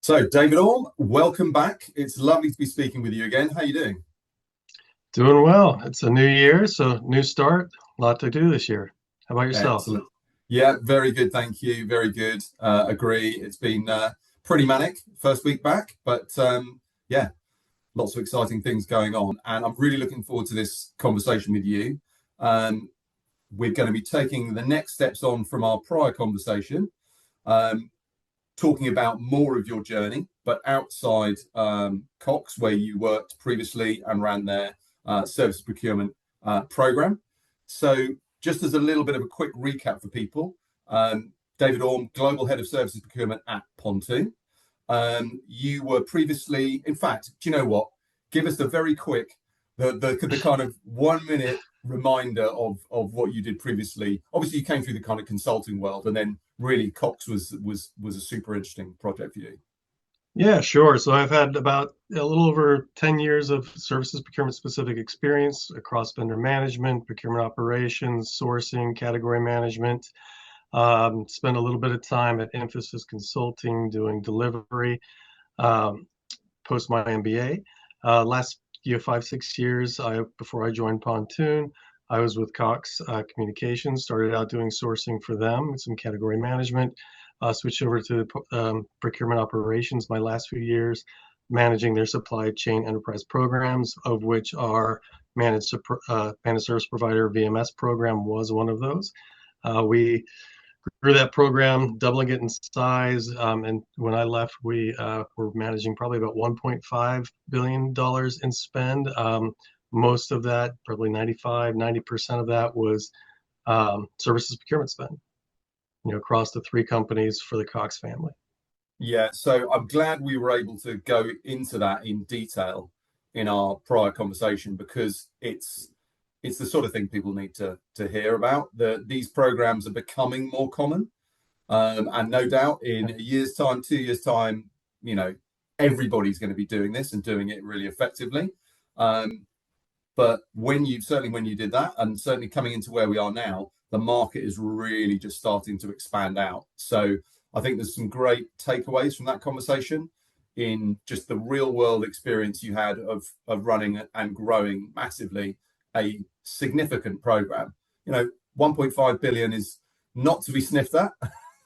So, David Orme, welcome back. It's lovely to be speaking with you again. How are you doing? Doing well. It's a new year, so new start. A lot to do this year. How about yourself? Excellent. Yeah, very good. Thank you. Very good. Agree. It's been pretty manic first week back, but yeah, lots of exciting things going on. And I'm really looking forward to this conversation with you. Um, we're going to be taking the next steps on from our prior conversation, um, talking about more of your journey, but outside Cox, where you worked previously and ran their service procurement program. So, just as a little bit of a quick recap for people, David Orme, Global Head of Services Procurement at Pontoon. You were previously, in fact, do you know what? Give us the very quick, the kind of 1 minute reminder of what you did previously. Obviously, you came through the kind of consulting world, and then really Cox was a super interesting project for you. Yeah, sure. So I've had about a little over 10 years of services procurement specific experience across vendor management, procurement operations, sourcing, category management. Spent a little bit of time at Emphasis Consulting doing delivery um, post my MBA. Last 5, 6 years before I joined Pontoon, I was with Cox Communications, started out doing sourcing for them and some category management. Switched over to procurement operations my last few years, managing their supply chain enterprise programs, of which our managed service provider VMS program was one of those. We grew that program, doubling it in size. And when I left, we were managing probably about $1.5 billion in spend. Most of that, probably 90% of that was services procurement spend, across the three companies for the Cox family. Yeah, so I'm glad we were able to go into that in detail in our prior conversation because it's the sort of thing people need to hear about. These programs are becoming more common, and no doubt in a year's time, 2 years' time, you know, everybody's going to be doing this and doing it really effectively. But when you did that, and certainly coming into where we are now, the market is really just starting to expand out. So I think there's some great takeaways from that conversation in just the real world experience you had of running and growing massively a significant program. 1.5 billion is not to be sniffed at.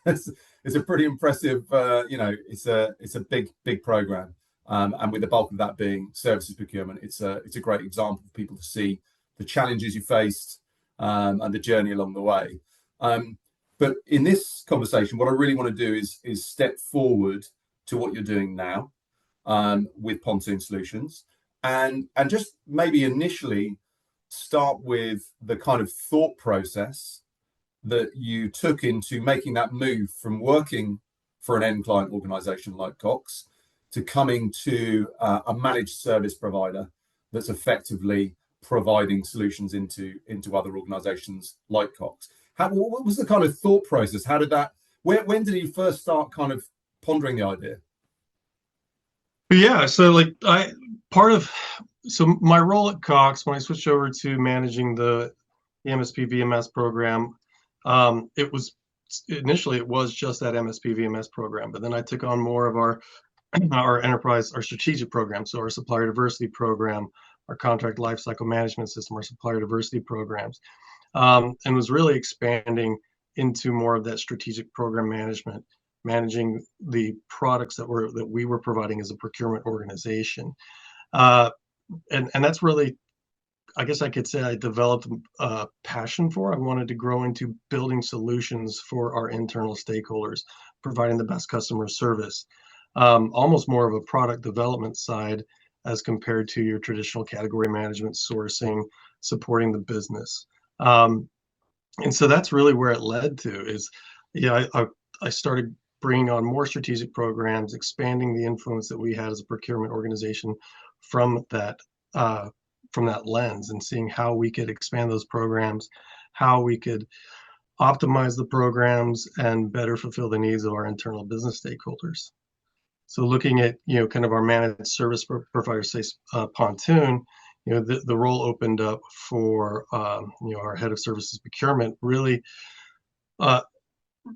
it's a pretty impressive. It's a big program, and with the bulk of that being services procurement, it's a great example for people to see the challenges you faced and the journey along the way. But in this conversation, what I really want to do is step forward to what you're doing now with Pontoon Solutions, and just maybe initially start with the kind of thought process that you took into making that move from working for an end client organization like Cox to coming to a managed service provider that's effectively providing solutions into other organizations like Cox. What was the kind of thought process? How did that, when did you first start kind of pondering the idea? Yeah, so my role at Cox when I switched over to managing the MSP VMS program, it was initially it was just that MSP VMS program, but then I took on more of our enterprise, our strategic program, so our supplier diversity program, our contract lifecycle management system, our supplier diversity programs, and was really expanding into more of that strategic program management, managing the products that we were providing as a procurement organization. And that's really, I guess I could say I developed a passion for. I wanted to grow into building solutions for our internal stakeholders, providing the best customer service, almost more of a product development side as compared to your traditional category management, sourcing, supporting the business. And so that's really where it led to is, I started bringing on more strategic programs, expanding the influence that we had as a procurement organization from that lens, and seeing how we could expand those programs, how we could optimize the programs and better fulfill the needs of our internal business stakeholders. So looking at kind of our managed service provider, say Pontoon, the role opened up for our head of services procurement, really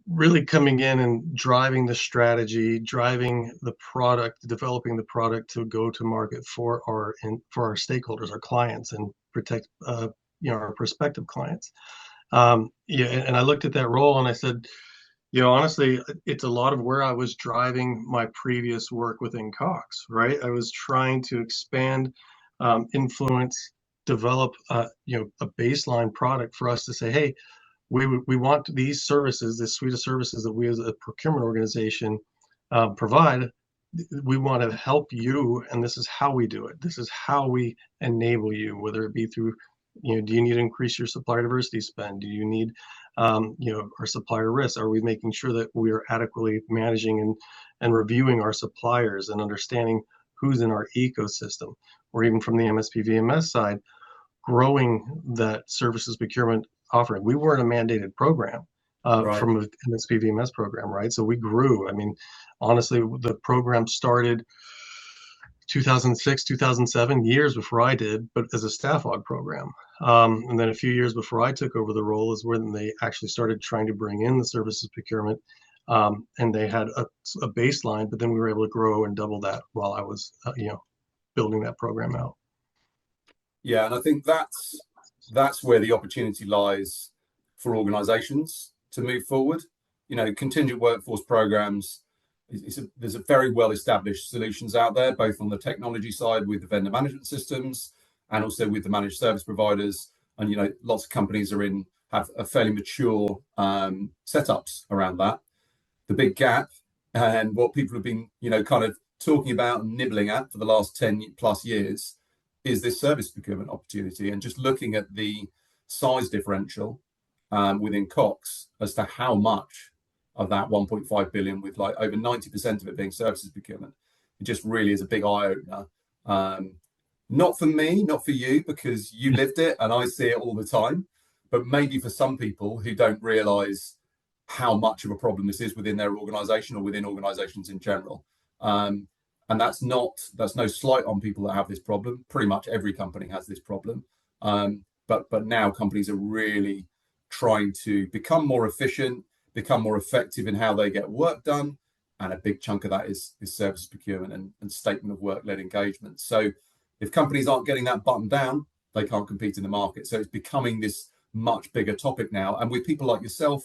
really coming in and driving the strategy, driving the product, developing the product to go to market for our stakeholders, our clients, and protect our prospective clients. Yeah, and I looked at that role and I said, honestly, it's a lot of where I was driving my previous work within Cox, right? I was trying to expand, influence, develop, a baseline product for us to say, hey, we want these services, this suite of services that we as a procurement organization provide. We want to help you, and this is how we do it. This is how we enable you, whether it be through, do you need to increase your supplier diversity spend? Do you need, our supplier risks? Are we making sure that we are adequately managing and reviewing our suppliers and understanding who's in our ecosystem? Or even from the MSP VMS side, growing that services procurement offering. We weren't a mandated program Right. from an MSP VMS program, right? So we grew. I mean, honestly, the program started 2006, 2007, years before I did, but as a staff aug program. And then a few years before I took over the role is when they actually started trying to bring in the services procurement. And they had a baseline, but then we were able to grow and double that while I was, building that program out. Yeah, and I think that's where the opportunity lies for organizations to move forward. Contingent workforce programs, there's a very well established solutions out there, both on the technology side with the vendor management systems and also with the managed service providers. And lots of companies have a fairly mature setups around that. The big gap and what people have been kind of talking about and nibbling at for the last 10 plus years is this service procurement opportunity, and just looking at the size differential within Cox as to how much of that 1.5 billion, with like over 90% of it being services procurement, it just really is a big eye opener. Not for me, not for you, because you lived it and I see it all the time, but maybe for some people who don't realize how much of a problem this is within their organization or within organizations in general. And that's no slight on people that have this problem. Pretty much every company has this problem. But now companies are really trying to become more efficient, become more effective in how they get work done. And a big chunk of that is service procurement and statement of work-led engagement. So if companies aren't getting that button down, they can't compete in the market. So it's becoming this much bigger topic now. And with people like yourself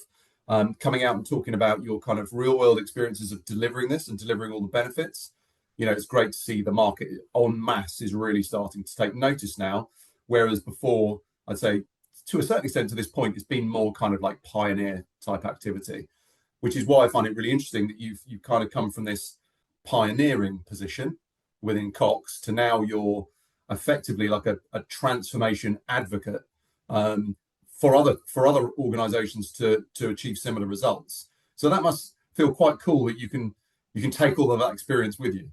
coming out and talking about your kind of real world experiences of delivering this and delivering all the benefits, it's great to see the market en masse is really starting to take notice now. Whereas before, I'd say to a certain extent to this point, it's been more kind of like pioneer type activity, which is why I find it really interesting that you've kind of come from this pioneering position within Cox to now you're effectively like a transformation advocate for other organizations to achieve similar results. So that must feel quite cool that you can take all of that experience with you.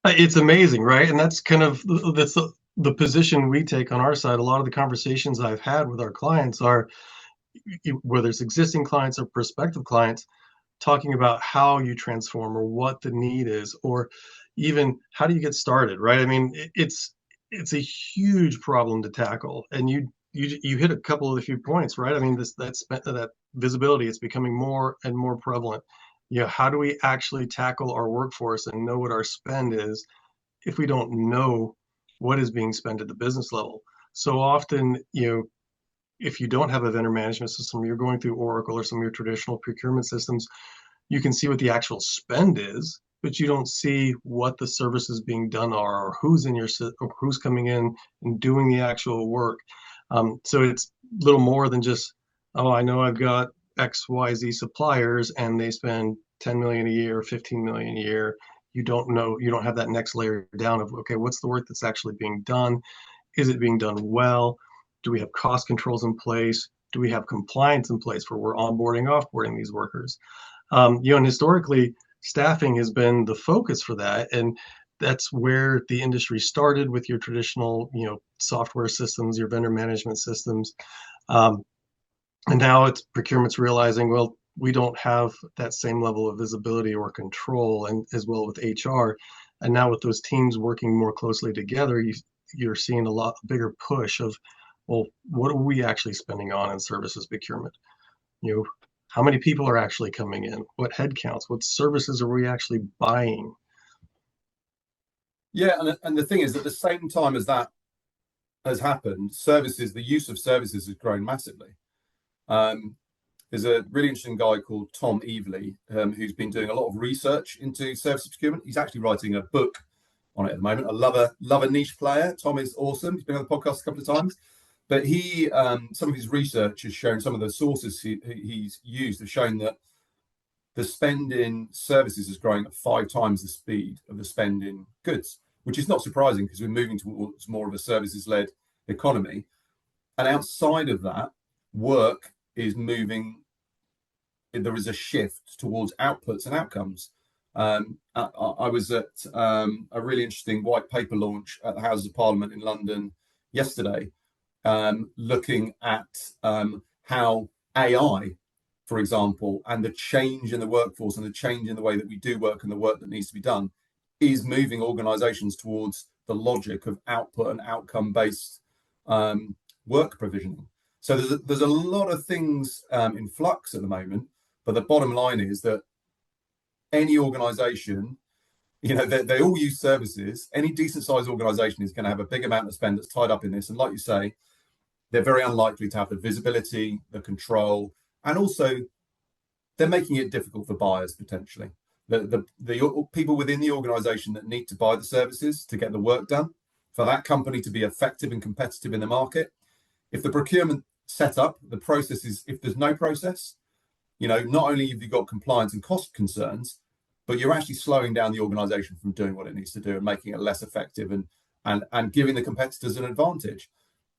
It's amazing, right? And that's kind of the position we take on our side. A lot of the conversations I've had with our clients are, whether it's existing clients or prospective clients, talking about how you transform or what the need is, or even how do you get started, right? I mean, it's a huge problem to tackle, and you hit a couple of the few points, right? I mean, that visibility, it's becoming more and more prevalent. How do we actually tackle our workforce and know what our spend is if we don't know what is being spent at the business level? So often, if you don't have a vendor management system, you're going through Oracle or some of your traditional procurement systems, you can see what the actual spend is, but you don't see what the services being done are, or who's coming in and doing the actual work. So it's a little more than just, oh, I know I've got XYZ suppliers and they spend 10 million a year, 15 million a year. You don't have that next layer down of, okay, what's the work that's actually being done? Is it being done well? Do we have cost controls in place? Do we have compliance in place where we're onboarding, offboarding these workers? And historically, staffing has been the focus for that. And that's where the industry started with your traditional, software systems, your vendor management systems. And now procurement's realizing, well, we don't have that same level of visibility or control, and as well with HR. And now with those teams working more closely together, you're seeing a lot bigger push of, well, what are we actually spending on in services procurement? How many people are actually coming in? What headcounts? What services are we actually buying? Yeah, and the thing is, at the same time as that has happened, the use of services has grown massively. Um, there's a really interesting guy called Tom Evely, who's been doing a lot of research into services procurement. He's actually writing a book on it at the moment. I love a niche player. Tom is awesome. He's been on the podcast a couple of times. But some of his research has shown, some of the sources he's used have shown that the spend in services is growing at 5 times the speed of the spend in goods, which is not surprising because we're moving towards more of a services-led economy. And outside of that, work is moving. There is a shift towards outputs and outcomes. I was at a really interesting white paper launch at the Houses of Parliament in London yesterday, looking at how AI, for example, and the change in the workforce and the change in the way that we do work and the work that needs to be done is moving organizations towards the logic of output and outcome-based work provisioning. So there's a lot of things in flux at the moment, but the bottom line is that any organization, they all use services. Any decent sized organization is going to have a big amount of spend that's tied up in this. And like you say, they're very unlikely to have the visibility, the control, and also they're making it difficult for buyers potentially. The people within the organization that need to buy the services to get the work done, for that company to be effective and competitive in the market. If the procurement setup, the process is, if there's no process, not only have you got compliance and cost concerns, but you're actually slowing down the organization from doing what it needs to do and making it less effective and giving the competitors an advantage.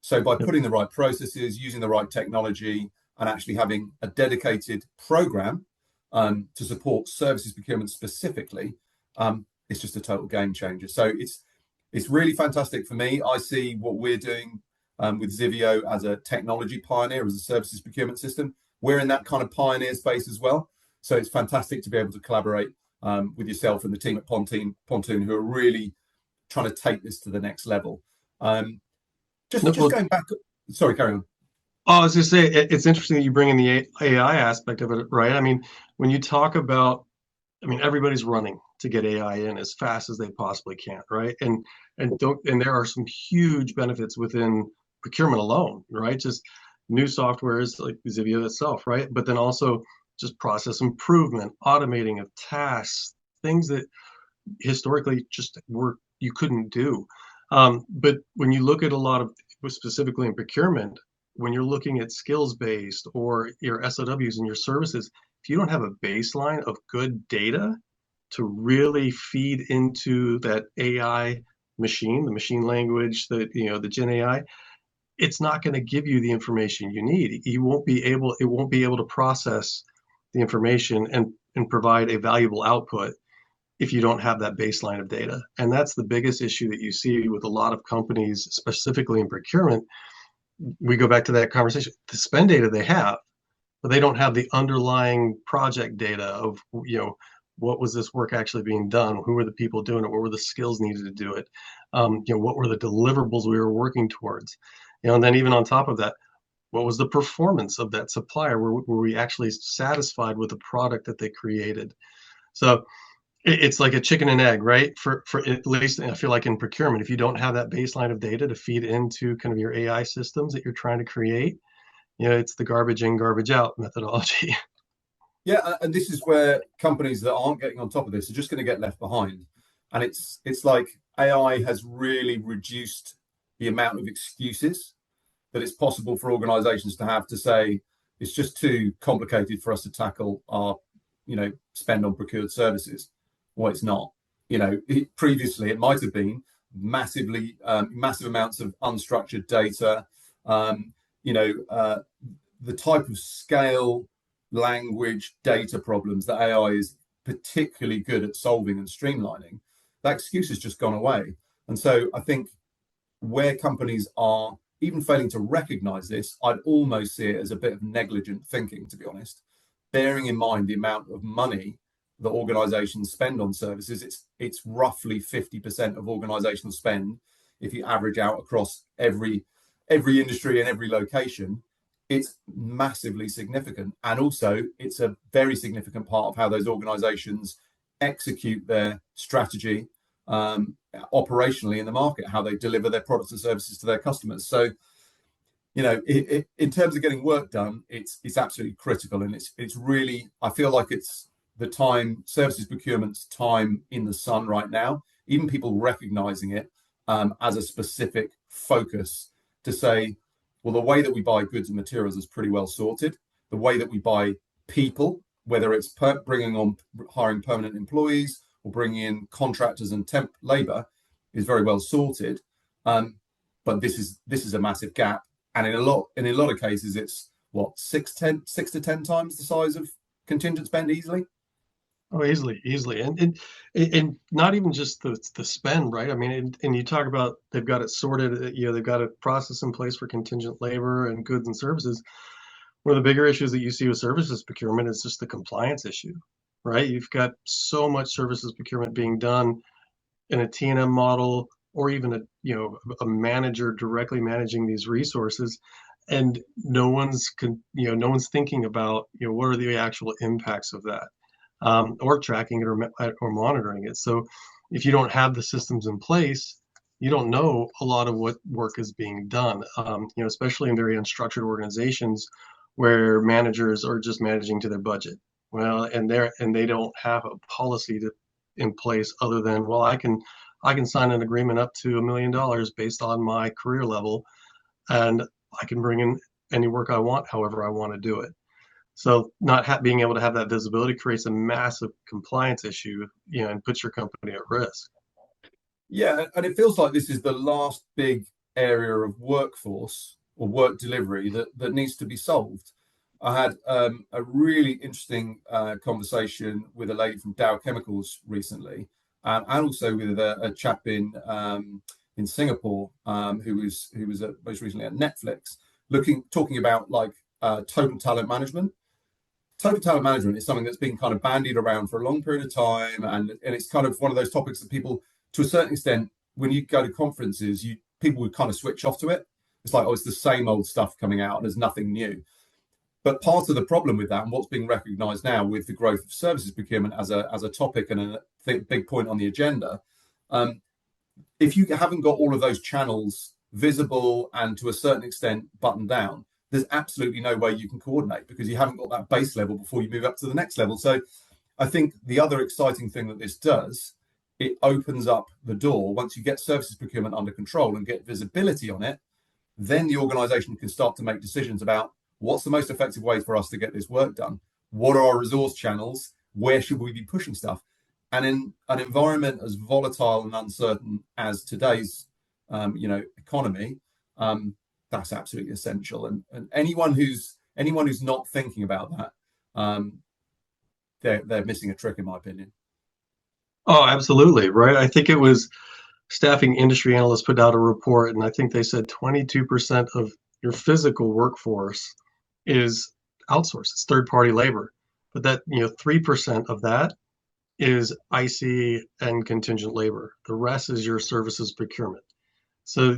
So by putting the right processes, using the right technology, and actually having a dedicated program to support services procurement specifically, it's just a total game changer. So it's really fantastic for me. I see what we're doing with Zivio as a technology pioneer, as a services procurement system. We're in that kind of pioneer space as well. So it's fantastic to be able to collaborate with yourself and the team at Pontoon, who are really trying to take this to the next level. Just going back, sorry, carry on. Oh, I was just say it's interesting that you bring in the AI aspect of it, right? I mean, when you talk about, everybody's running to get AI in as fast as they possibly can, right? And there are some huge benefits within procurement alone, right? Just new softwares like Zivio itself, right? But then also just process improvement, automating of tasks, things that historically just you couldn't do. But when you look at a lot of, specifically in procurement, when you're looking at skills-based or your SOWs and your services, if you don't have a baseline of good data to really feed into that AI machine, the machine language, the Gen AI, it's not going to give you the information you need. It won't be able to process the information and provide a valuable output if you don't have that baseline of data. And that's the biggest issue that you see with a lot of companies, specifically in procurement. We go back to that conversation, the spend data they have, but they don't have the underlying project data of, what was this work actually being done? Who were the people doing it? What were the skills needed to do it? What were the deliverables we were working towards? And then even on top of that, what was the performance of that supplier? Were we actually satisfied with the product that they created? So it's like a chicken and egg, right? For at least I feel like in procurement, if you don't have that baseline of data to feed into kind of your AI systems that you're trying to create, it's the garbage in, garbage out methodology. Yeah, and this is where companies that aren't getting on top of this are just going to get left behind. And it's like AI has really reduced the amount of excuses that it's possible for organizations to have to say it's just too complicated for us to tackle our, spend on procured services. Well, it's not. Previously it might have been massive amounts of unstructured data. The type of scale, language, data problems that AI is particularly good at solving and streamlining, that excuse has just gone away. And so I think where companies are even failing to recognize this, I'd almost see it as a bit of negligent thinking, to be honest, bearing in mind the amount of money that organizations spend on services. It's roughly 50% of organizational spend if you average out across every industry and every location. it's massively significant. And also, it's a very significant part of how those organizations execute their strategy operationally in the market, how they deliver their products and services to their customers. So, in terms of getting work done, it's absolutely critical. And it's really, I feel like it's the time, services procurement's time in the sun right now, even people recognizing it as a specific focus to say, well, the way that we buy goods and materials is pretty well sorted. The way that we buy people, whether it's hiring permanent employees or bringing in contractors and temp labor, is very well sorted. But this is a massive gap, and in a lot of cases, it's what 6 to 10 times the size of contingent spend easily. Oh, easily, and not even just the spend, right? I mean, and you talk about they've got it sorted. They've got a process in place for contingent labor and goods and services. One of the bigger issues that you see with services procurement is just the compliance issue, right? You've got so much services procurement being done in a T&M model, or even a manager directly managing these resources, and no one's thinking about what are the actual impacts of that. Or tracking it or monitoring it. So if you don't have the systems in place, you don't know a lot of what work is being done, especially in very unstructured organizations where managers are just managing to their budget. Well, and they don't have a policy in place other than, well, I can sign an agreement up to $1 million based on my career level, and I can bring in any work I want, however I want to do it. So not being able to have that visibility creates a massive compliance issue, and puts your company at risk. Yeah, and it feels like this is the last big area of workforce or work delivery that needs to be solved. I had a really interesting conversation with a lady from Dow Chemicals recently, and also with a chap in Singapore who was most recently at Netflix, talking about total talent management. Total talent management is something that's been kind of bandied around for a long period of time, and it's kind of one of those topics that people, to a certain extent, when you go to conferences, people would kind of switch off to it. It's like, oh, it's the same old stuff coming out, and there's nothing new. But part of the problem with that, and what's being recognised now with the growth of services procurement as a topic and a big point on the agenda, if you haven't got all of those channels visible and to a certain extent buttoned down, there's absolutely no way you can coordinate, because you haven't got that base level before you move up to the next level. So I think the other exciting thing that this does, it opens up the door. Once you get services procurement under control and get visibility on it, then the organization can start to make decisions about what's the most effective way for us to get this work done. What are our resource channels? Where should we be pushing stuff? And in an environment as volatile and uncertain as today's economy, that's absolutely essential. And anyone who's not thinking about that, they're missing a trick, in my opinion. Oh, absolutely, right. I think it was Staffing Industry Analysts put out a report, and I think they said 22% of your physical workforce is outsourced. It's third-party labor, but that 3% of that is IC and contingent labor. The rest is your services procurement. So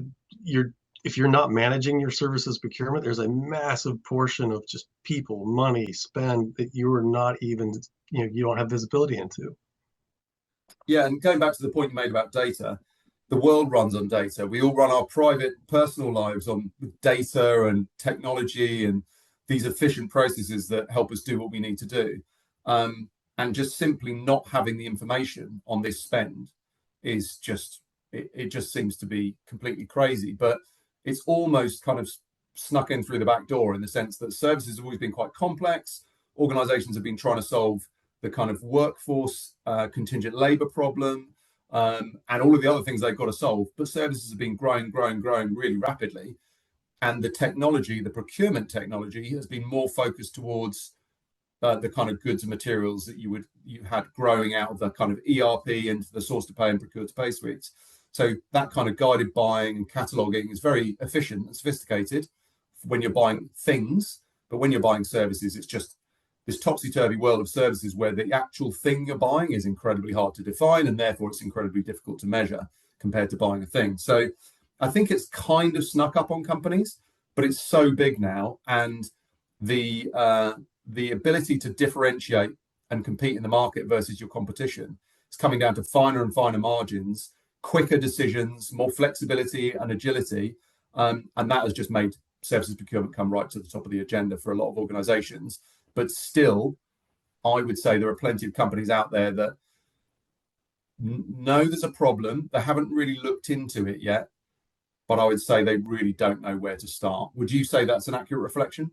if you're not managing your services procurement, there's a massive portion of just people, money, spend that you are not even, you don't have visibility into. Yeah, and going back to the point you made about data, the world runs on data. We all run our private, personal lives on data and technology and these efficient processes that help us do what we need to do. And just simply not having the information on this spend is just, it just seems to be completely crazy. But it's almost kind of snuck in through the back door, in the sense that services have always been quite complex. Organizations have been trying to solve the kind of workforce contingent labor problem and all of the other things they've got to solve. But services have been growing really rapidly. And the technology, the procurement technology, has been more focused towards the kind of goods and materials that you had growing out of the kind of ERP into the source to pay and procure to pay suites. So that kind of guided buying and cataloging is very efficient and sophisticated when you're buying things. But when you're buying services, it's just this topsy-turvy world of services where the actual thing you're buying is incredibly hard to define, and therefore it's incredibly difficult to measure compared to buying a thing. So I think it's kind of snuck up on companies, but it's so big now, and the ability to differentiate and compete in the market versus your competition is coming down to finer and finer margins, quicker decisions, more flexibility and agility, and that has just made services procurement come right to the top of the agenda for a lot of organizations. But still, I would say there are plenty of companies out there that know there's a problem. They haven't really looked into it yet, but I would say they really don't know where to start. Would you say that's an accurate reflection?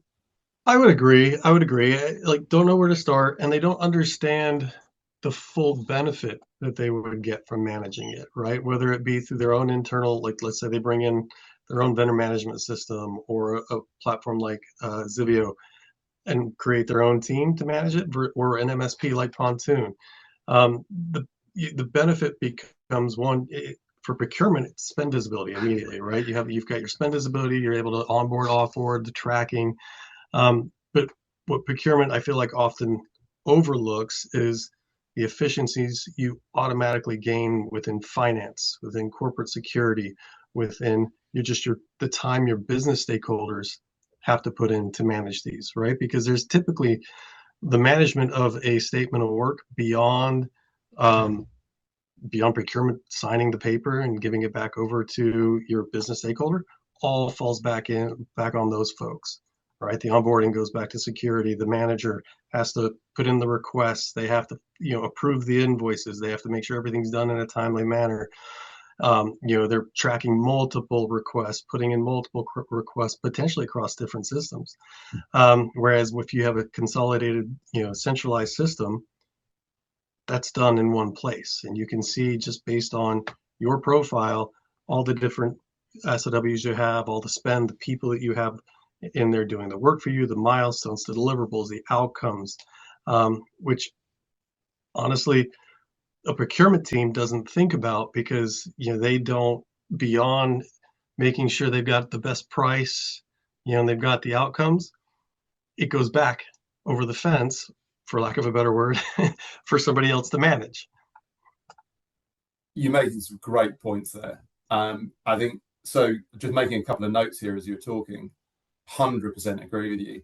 I would agree. I would agree. Like, don't know where to start, and they don't understand the full benefit that they would get from managing it, right? Whether it be through their own internal, like let's say they bring in their own vendor management system or a platform like Zivio and create their own team to manage it, or an MSP like Pontoon. Um, the the benefit becomes one for procurement, it's spend visibility immediately, right? You've got your spend visibility, you're able to onboard, offboard, the tracking. But what procurement I feel like often overlooks is the efficiencies you automatically gain within finance, within corporate security, within the time your business stakeholders have to put in to manage these, right? Because there's typically the management of a statement of work beyond procurement signing the paper and giving it back over to your business stakeholder, all falls back on those folks, right? The onboarding goes back to security. The manager has to put in the requests. They have to, approve the invoices. They have to make sure everything's done in a timely manner. They're tracking multiple requests, putting in multiple requests, potentially across different systems. Whereas if you have a consolidated, centralized system, that's done in one place. And you can see, just based on your profile, all the different SOWs you have, all the spend, the people that you have in there doing the work for you, the milestones, the deliverables, the outcomes, which honestly, a procurement team doesn't think about, because they don't, beyond making sure they've got the best price, and they've got the outcomes, it goes back over the fence, for lack of a better word, for somebody else to manage. You're making some great points there. I think so. Just making a couple of notes here as you're talking. 100% agree with you.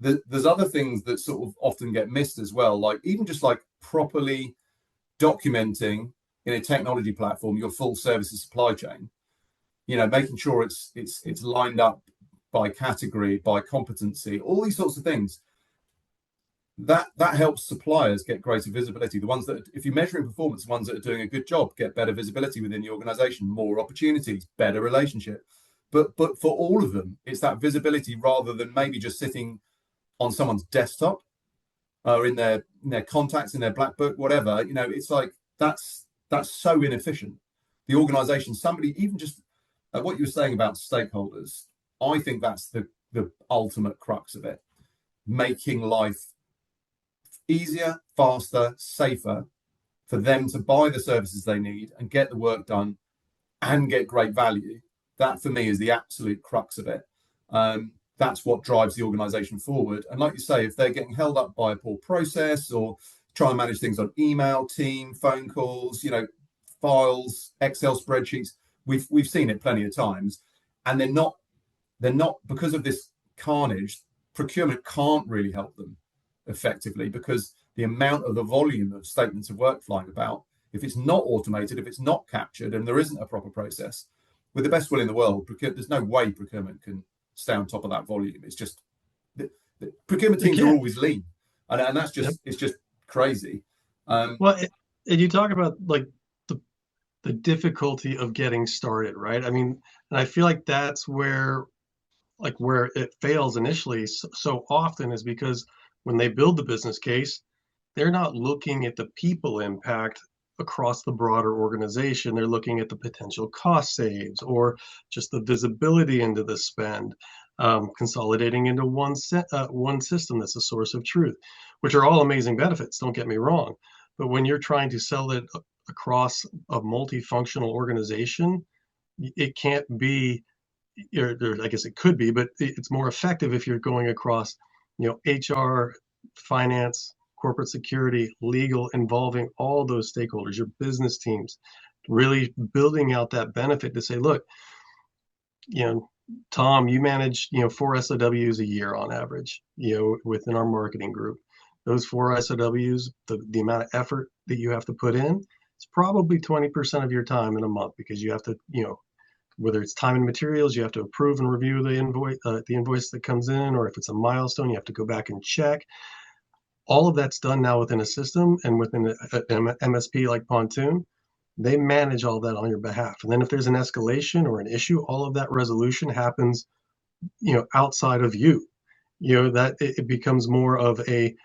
There's other things that sort of often get missed as well, like even just like properly documenting in a technology platform your full services supply chain. Making sure it's lined up by category, by competency, all these sorts of things. That helps suppliers get greater visibility. The ones that, if you're measuring performance, the ones that are doing a good job get better visibility within the organization, more opportunities, better relationship. But for all of them, it's that visibility rather than maybe just sitting on someone's desktop or in their contacts, in their black book, whatever. It's like that's so inefficient. The organization, somebody, even just what you were saying about stakeholders, I think that's the ultimate crux of it. Making life easier, faster, safer for them to buy the services they need and get the work done and get great value. That for me is the absolute crux of it. That's what drives the organization forward. And like you say, if they're getting held up by a poor process or try and manage things on email, team, phone calls, files, Excel spreadsheets, we've seen it plenty of times. And they're not because of this carnage, procurement can't really help them effectively, because the amount of the volume of statements of work flying about, if it's not automated, if it's not captured, and there isn't a proper process, with the best will in the world, there's no way procurement can stay on top of that volume. It's just the procurement teams are always lean, and that's just it's just crazy. Well, and you talk about like the difficulty of getting started, right? I mean, and I feel like that's where it fails initially so often, is because when they build the business case, they're not looking at the people impact across the broader organization. They're looking at the potential cost saves or just the visibility into the spend, consolidating into one system that's a source of truth, which are all amazing benefits, don't get me wrong. But when you're trying to sell it across a multifunctional organization, it can't be, I guess it could be, but it's more effective if you're going across, HR, finance, corporate security, legal, involving all those stakeholders, your business teams, really building out that benefit to say, look, Tom, you manage, 4 SOWs a year on average, within our marketing group. Those 4 SOWs, the amount of effort that you have to put in, it's probably 20% of your time in a month, because you have to, whether it's time and materials, you have to approve and review the invoice that comes in, or if it's a milestone, you have to go back and check. All of that's done now within a system and within an MSP like Pontoon. They manage all that on your behalf. And then if there's an escalation or an issue, all of that resolution happens, outside of you. That it becomes more of a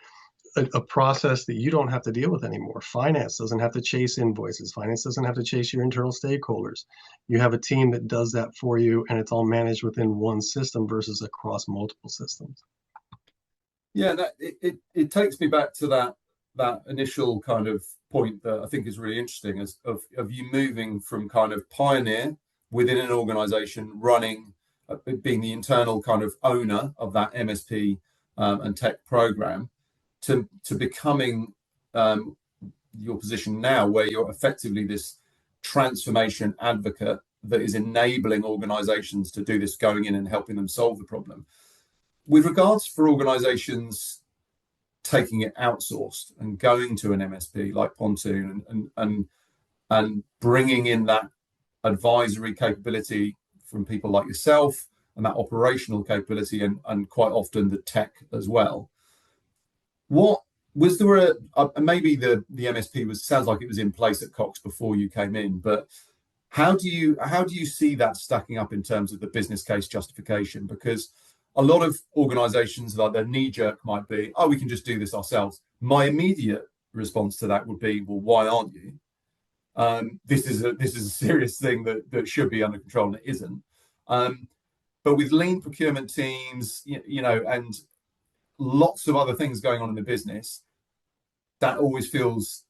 process that you don't have to deal with anymore. Finance doesn't have to chase invoices. Finance doesn't have to chase your internal stakeholders. You have a team that does that for you, and it's all managed within one system versus across multiple systems. Yeah, it takes me back to that initial kind of point that I think is really interesting, of you moving from kind of pioneer within an organization, running, being the internal kind of owner of that MSP and tech program, to becoming your position now, where you're effectively this transformation advocate that is enabling organizations to do this, going in and helping them solve the problem. With regards for organizations taking it outsourced and going to an MSP like Pontoon and bringing in that advisory capability from people like yourself, and that operational capability, and quite often the tech as well, what was there maybe the MSP sounds like it was in place at Cox before you came in, but how do you see that stacking up in terms of the business case justification? Because a lot of organizations, like, their knee jerk might be, oh, we can just do this ourselves. My immediate response to that would be, well, why aren't you? This is a serious thing that should be under control, and it isn't. But with lean procurement teams, and lots of other things going on in the business, that always feels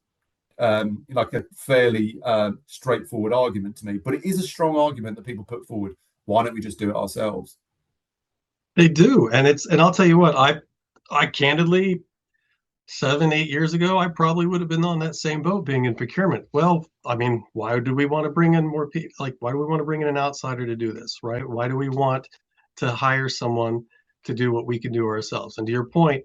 like a fairly straightforward argument to me. But it is a strong argument that people put forward. Why don't we just do it ourselves? They do, and I'll tell you what, I candidly, 7-8 years ago, I probably would have been on that same boat, being in procurement. Well, I mean, why do we want to bring in more people? Like, why do we want to bring in an outsider to do this, right? Why do we want to hire someone to do what we can do ourselves? And to your point,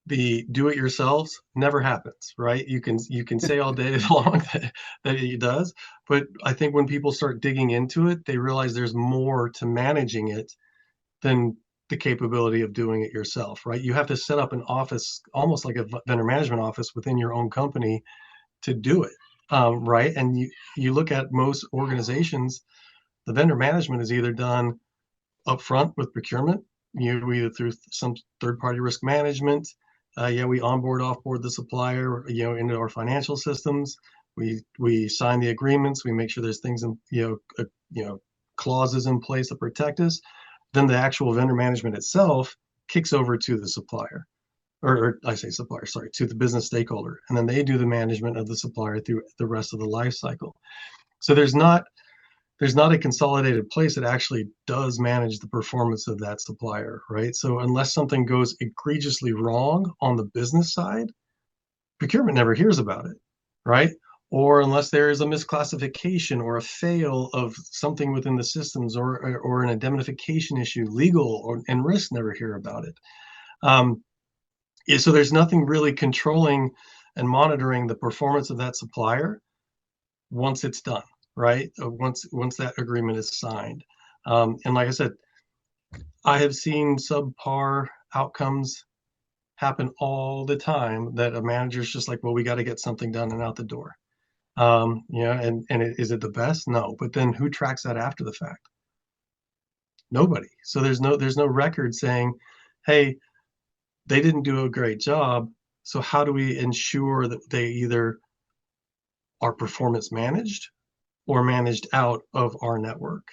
the do it yourselves never happens, right? You can say all day long that it does, but I think when people start digging into it, they realize there's more to managing it than the capability of doing it yourself, right? You have to set up an office, almost like a vendor management office within your own company, to do it, right? And you look at most organizations, the vendor management is either done upfront with procurement, either through some third-party risk management. We offboard the supplier, into our financial systems. We sign the agreements. We make sure there's things in, clauses in place to protect us. Then the actual vendor management itself kicks over to the supplier, or I say supplier, sorry, to the business stakeholder, and then they do the management of the supplier through the rest of the life cycle. So there's not a consolidated place that actually does manage the performance of that supplier, right? So unless something goes egregiously wrong on the business side, procurement never hears about it, right? Or unless there is a misclassification or a fail of something within the systems, or an indemnification issue, legal and risk never hear about it. So there's nothing really controlling and monitoring the performance of that supplier once it's done, right? Once that agreement is signed. And like I said, I have seen subpar outcomes happen all the time, that a manager's just like, well, we got to get something done and out the door. Is it the best? No. But then who tracks that after the fact? Nobody. So there's no record saying, hey, they didn't do a great job, so how do we ensure that they either are performance managed or managed out of our network?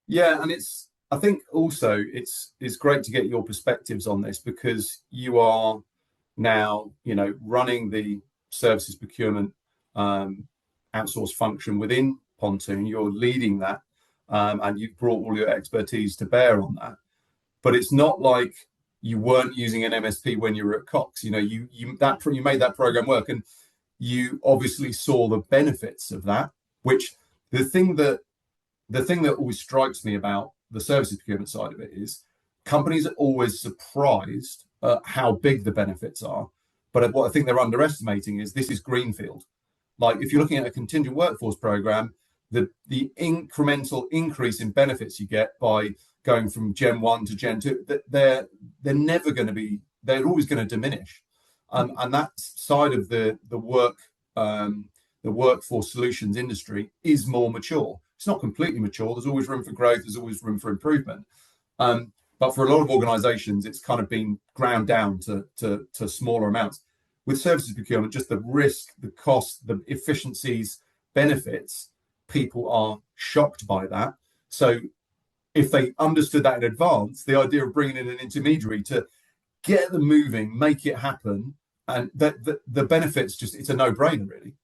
Yeah, and I think also it's great to get your perspectives on this, because you are now, running the services procurement outsourced function within Pontoon. You're leading that, and you've brought all your expertise to bear on that. But it's not like you weren't using an MSP when you were at Cox. You made that program work, and you obviously saw the benefits of that. Which, the thing that the thing that always strikes me about the services procurement side of it is companies are always surprised at how big the benefits are. But what I think they're underestimating is this is greenfield. Like if you're looking at a contingent workforce program, the incremental increase in benefits you get by going from Gen 1 to Gen 2, they're never going to be, they're always going to diminish. And that side of the workforce solutions industry is more mature. It's not completely mature. There's always room for growth. There's always room for improvement. But for a lot of organizations, it's kind of been ground down to smaller amounts. With services procurement, just the risk, the cost, the efficiencies, benefits, people are shocked by that. So if they understood that in advance, the idea of bringing in an intermediary to get them moving, make it happen, and the benefits, just, it's a no-brainer, really.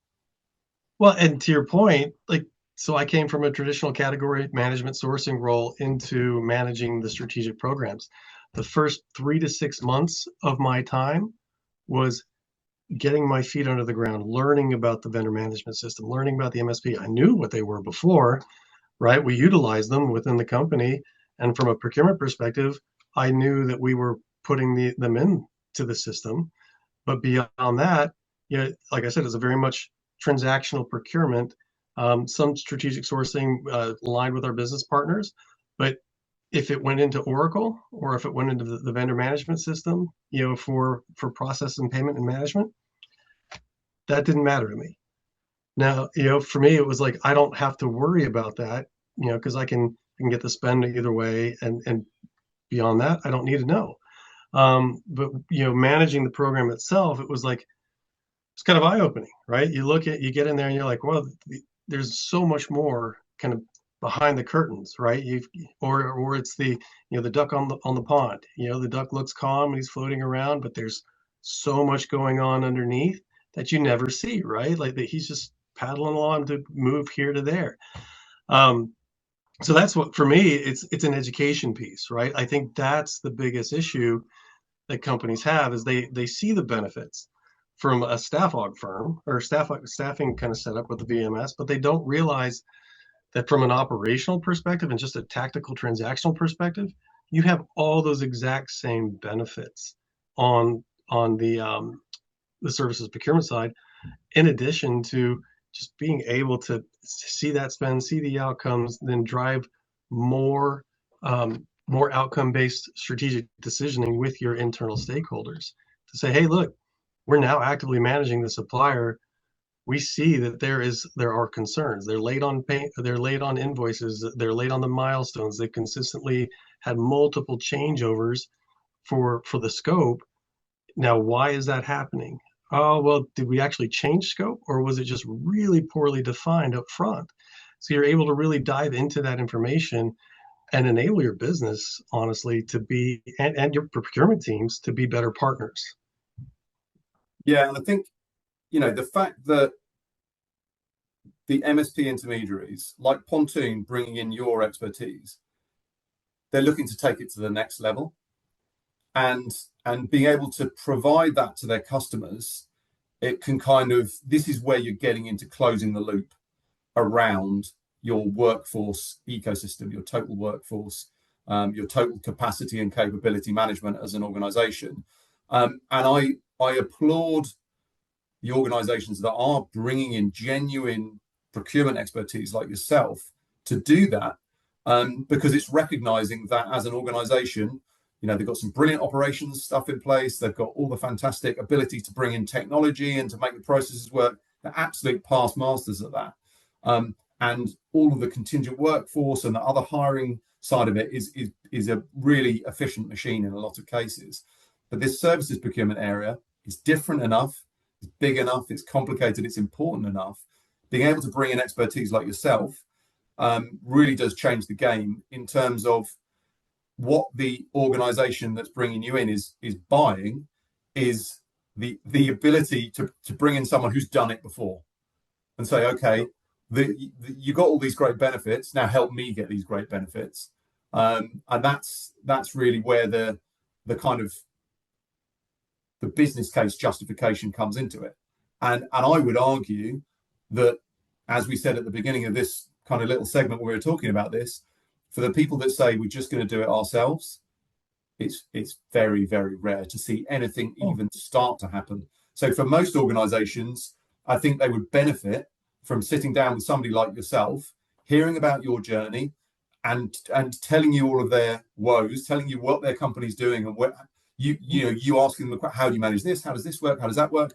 Well, and to your point, like, so I came from a traditional category management sourcing role into managing the strategic programs. The first 3 to 6 months of my time was getting my feet under the ground, learning about the vendor management system, learning about the MSP. I knew what they were before, right? We utilized them within the company. And from a procurement perspective, I knew that we were putting them into the system. But beyond that, you know, like I said, it's a very much transactional procurement, some strategic sourcing aligned with our business partners. But if it went into Oracle or if it went into the vendor management system, you know, for process and payment and management, that didn't matter to me. Now, you know, for me, it was like, I don't have to worry about that, you know, because I can get the spend either way. And beyond that, I don't need to know. But, you know, managing the program itself, it was like, it's kind of eye-opening, right? You get in there and you're like, well, there's so much more kind of behind the curtains, right? Or it's the, you know, the duck on the pond. You know, the duck looks calm and he's floating around, but there's so much going on underneath that you never see, right? Like that he's just paddling along to move here to there. So that's what, for me, it's an education piece, right? I think that's the biggest issue that companies have is they see the benefits from a staff aug firm or staffing kind of setup with the VMS, but they don't realize that from an operational perspective and just a tactical transactional perspective, you have all those exact same benefits on the services procurement side, in addition to just being able to see that spend, see the outcomes, then drive more outcome-based strategic decisioning with your internal stakeholders to say, hey, look, we're now actively managing the supplier. We see that there are concerns. They're late on pay, they're late on invoices, they're late on the milestones. They consistently had multiple changeovers for the scope. Now, why is that happening? Oh, well, did we actually change scope, or was it just really poorly defined up front? So you're able to really dive into that information and enable your business, honestly, to be, and your procurement teams to be better partners. Yeah, and I think, you know, the fact that the MSP intermediaries, like Pontoon, bringing in your expertise, they're looking to take it to the next level, and being able to provide that to their customers, it can kind of, this is where you're getting into closing the loop around your workforce ecosystem, your total workforce, your total capacity and capability management as an organization. And I applaud the organizations that are bringing in genuine procurement expertise like yourself to do that, because it's recognizing that as an organization, you know, they've got some brilliant operations stuff in place. They've got all the fantastic ability to bring in technology and to make the processes work. They're absolute past masters at that. And all of the contingent workforce and the other hiring side of it is a really efficient machine in a lot of cases. But this services procurement area is different enough, it's big enough, it's complicated, it's important enough. Being able to bring in expertise like yourself really does change the game in terms of what the organization that's bringing you in is buying, is the ability to bring in someone who's done it before and say, okay, you got all these great benefits, now help me get these great benefits. And that's really where the kind of the business case justification comes into it. And I would argue that, as we said at the beginning of this kind of little segment where we were talking about this, for the people that say we're just going to do it ourselves, it's very, very rare to see anything even start to happen. So for most organizations, I think they would benefit from sitting down with somebody like yourself, hearing about your journey, and telling you all of their woes, telling you what their company's doing, and what you asking them, how do you manage this? How does this work? How does that work?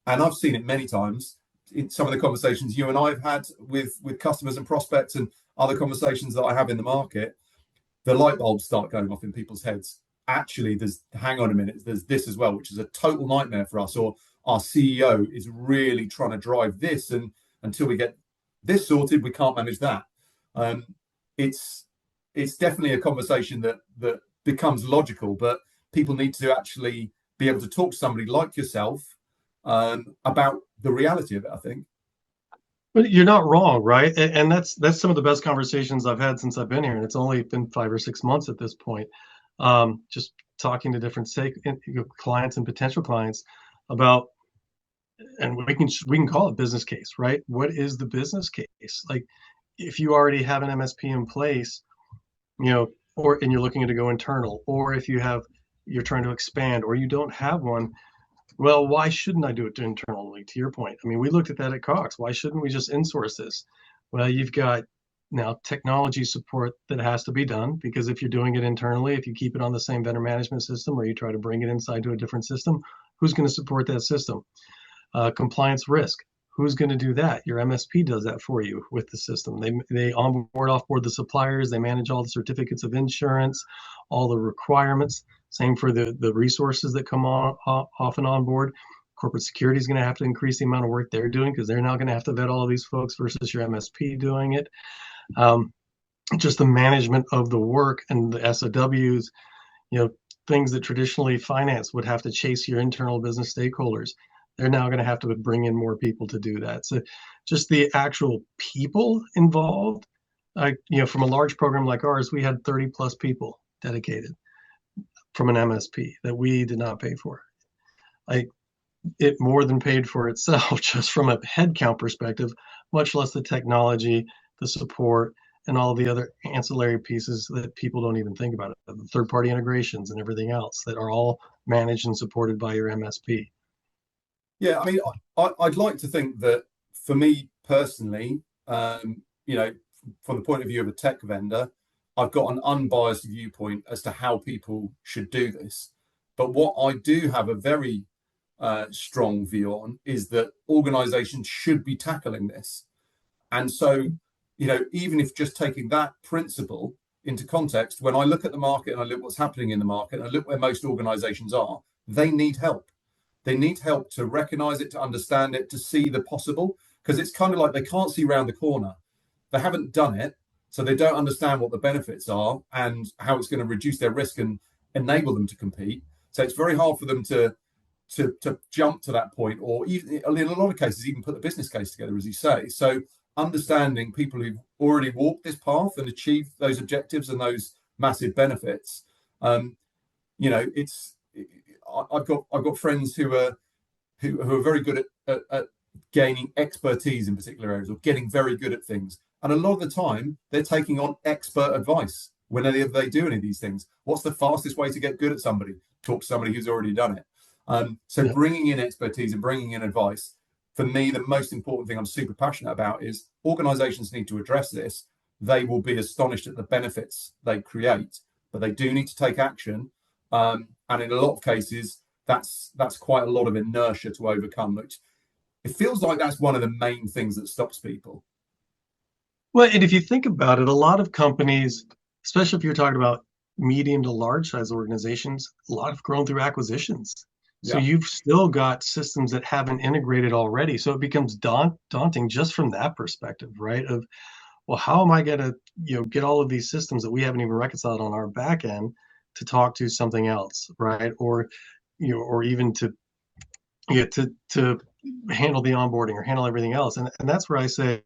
And I've seen it many times in some of the conversations you and I have had with customers and prospects, and other conversations that I have in the market. The light bulbs start going off in people's heads. Actually, hang on a minute, there's this as well, which is a total nightmare for us, or our CEO is really trying to drive this, and until we get this sorted, we can't manage that. It's definitely a conversation that becomes logical, but people need to actually be able to talk to somebody like yourself about the reality of it, I think. But you're not wrong, right? And that's some of the best conversations I've had since I've been here, and it's only been 5 or 6 months at this point. Just talking to different clients and potential clients about, and we can call it business case, right? What is the business case? Like, if you already have an MSP in place, and you're looking to go internal, or if you're trying to expand, or you don't have one, well, why shouldn't I do it internally? To your point, I mean, we looked at that at Cox. Why shouldn't we just insource this? Well, you've got now technology support that has to be done, because if you're doing it internally, if you keep it on the same vendor management system, or you try to bring it inside to a different system, who's going to support that system? Compliance risk. Who's going to do that? Your MSP does that for you with the system. They onboard, offboard the suppliers. They manage all the certificates of insurance, all the requirements. Same for the resources that come off and on board. Corporate security is going to have to increase the amount of work they're doing, because they're now going to have to vet all of these folks versus your MSP doing it. Just the management of the work and the SOWs, things that traditionally finance would have to chase your internal business stakeholders. They're now going to have to bring in more people to do that. So just the actual people involved, from a large program like ours, we had 30 plus people dedicated from an MSP that we did not pay for. It more than paid for itself just from a headcount perspective, much less the technology, the support, and all the other ancillary pieces that people don't even think about, the third-party integrations and everything else that are all managed and supported by your MSP. Yeah, I mean, I'd like to think that for me personally, from the point of view of a tech vendor, I've got an unbiased viewpoint as to how people should do this. But what I do have a very strong view on is that organizations should be tackling this. And so, even if just taking that principle into context, when I look at the market and I look what's happening in the market, and I look where most organizations are, they need help. They need help to recognize it, to understand it, to see the possible, because it's kind of like they can't see around the corner. They haven't done it, so they don't understand what the benefits are and how it's going to reduce their risk and enable them to compete. So it's very hard for them to jump to that point, or even, in a lot of cases, even put the business case together, as you say. So understanding people who've already walked this path and achieved those objectives and those massive benefits, I've got friends who are very good at gaining expertise in particular areas, or getting very good at things. And a lot of the time, they're taking on expert advice whenever they do any of these things. What's the fastest way to get good at somebody? Talk to somebody who's already done it. So bringing in expertise and bringing in advice, for me, the most important thing I'm super passionate about is organizations need to address this. They will be astonished at the benefits they create, but they do need to take action. And in a lot of cases, that's quite a lot of inertia to overcome, which it feels like that's one of the main things that stops people. Well, and if you think about it, a lot of companies, especially if you're talking about medium to large size organizations, a lot have grown through acquisitions. So you've still got systems that haven't integrated already. So it becomes daunting just from that perspective, right? Of, well, how am I going to, get all of these systems that we haven't even reconciled on our back end to talk to something else, right? Or, or even to handle the onboarding or handle everything else. And that's where I say,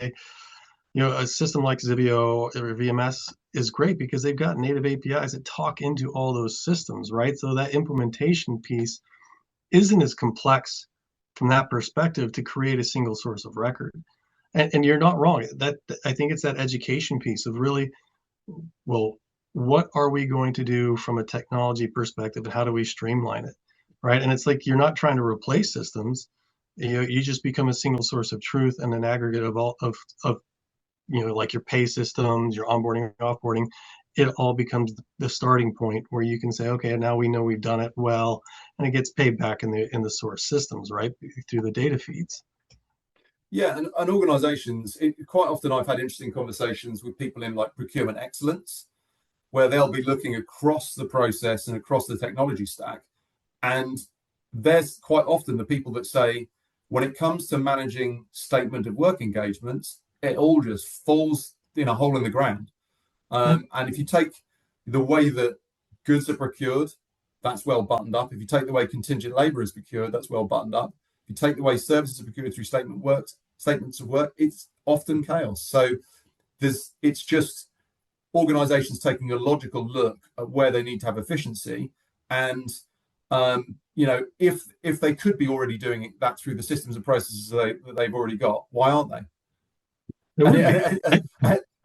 a system like Zivio or VMS is great, because they've got native APIs that talk into all those systems, right? So that implementation piece isn't as complex from that perspective to create a single source of record. And you're not wrong. That I think it's that education piece of really, well, what are we going to do from a technology perspective, and how do we streamline it, right? And it's like you're not trying to replace systems. You just become a single source of truth and an aggregate of all of like your pay systems, your onboarding, offboarding. It all becomes the starting point where you can say, okay, now we know we've done it well, and it gets paid back in the source systems, right, through the data feeds. Yeah, and organizations, quite often I've had interesting conversations with people in like procurement excellence, where they'll be looking across the process and across the technology stack. And there's quite often the people that say, when it comes to managing statement of work engagements, it all just falls in a hole in the ground. And if you take the way that goods are procured, that's well buttoned up. If you take the way contingent labor is procured, that's well buttoned up. If you take the way services are procured through statements of work, it's often chaos. So it's just organizations taking a logical look at where they need to have efficiency. And if they could be already doing that through the systems and processes that they've already got, why aren't they?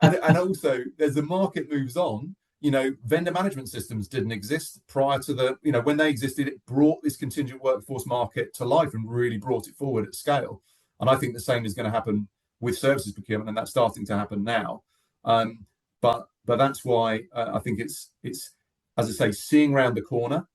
And also, as the market moves on, vendor management systems didn't exist prior to when they existed. It brought this contingent workforce market to life and really brought it forward at scale. And I think the same is going to happen with services procurement, and that's starting to happen now. But that's why I think it's as I say, seeing around the corner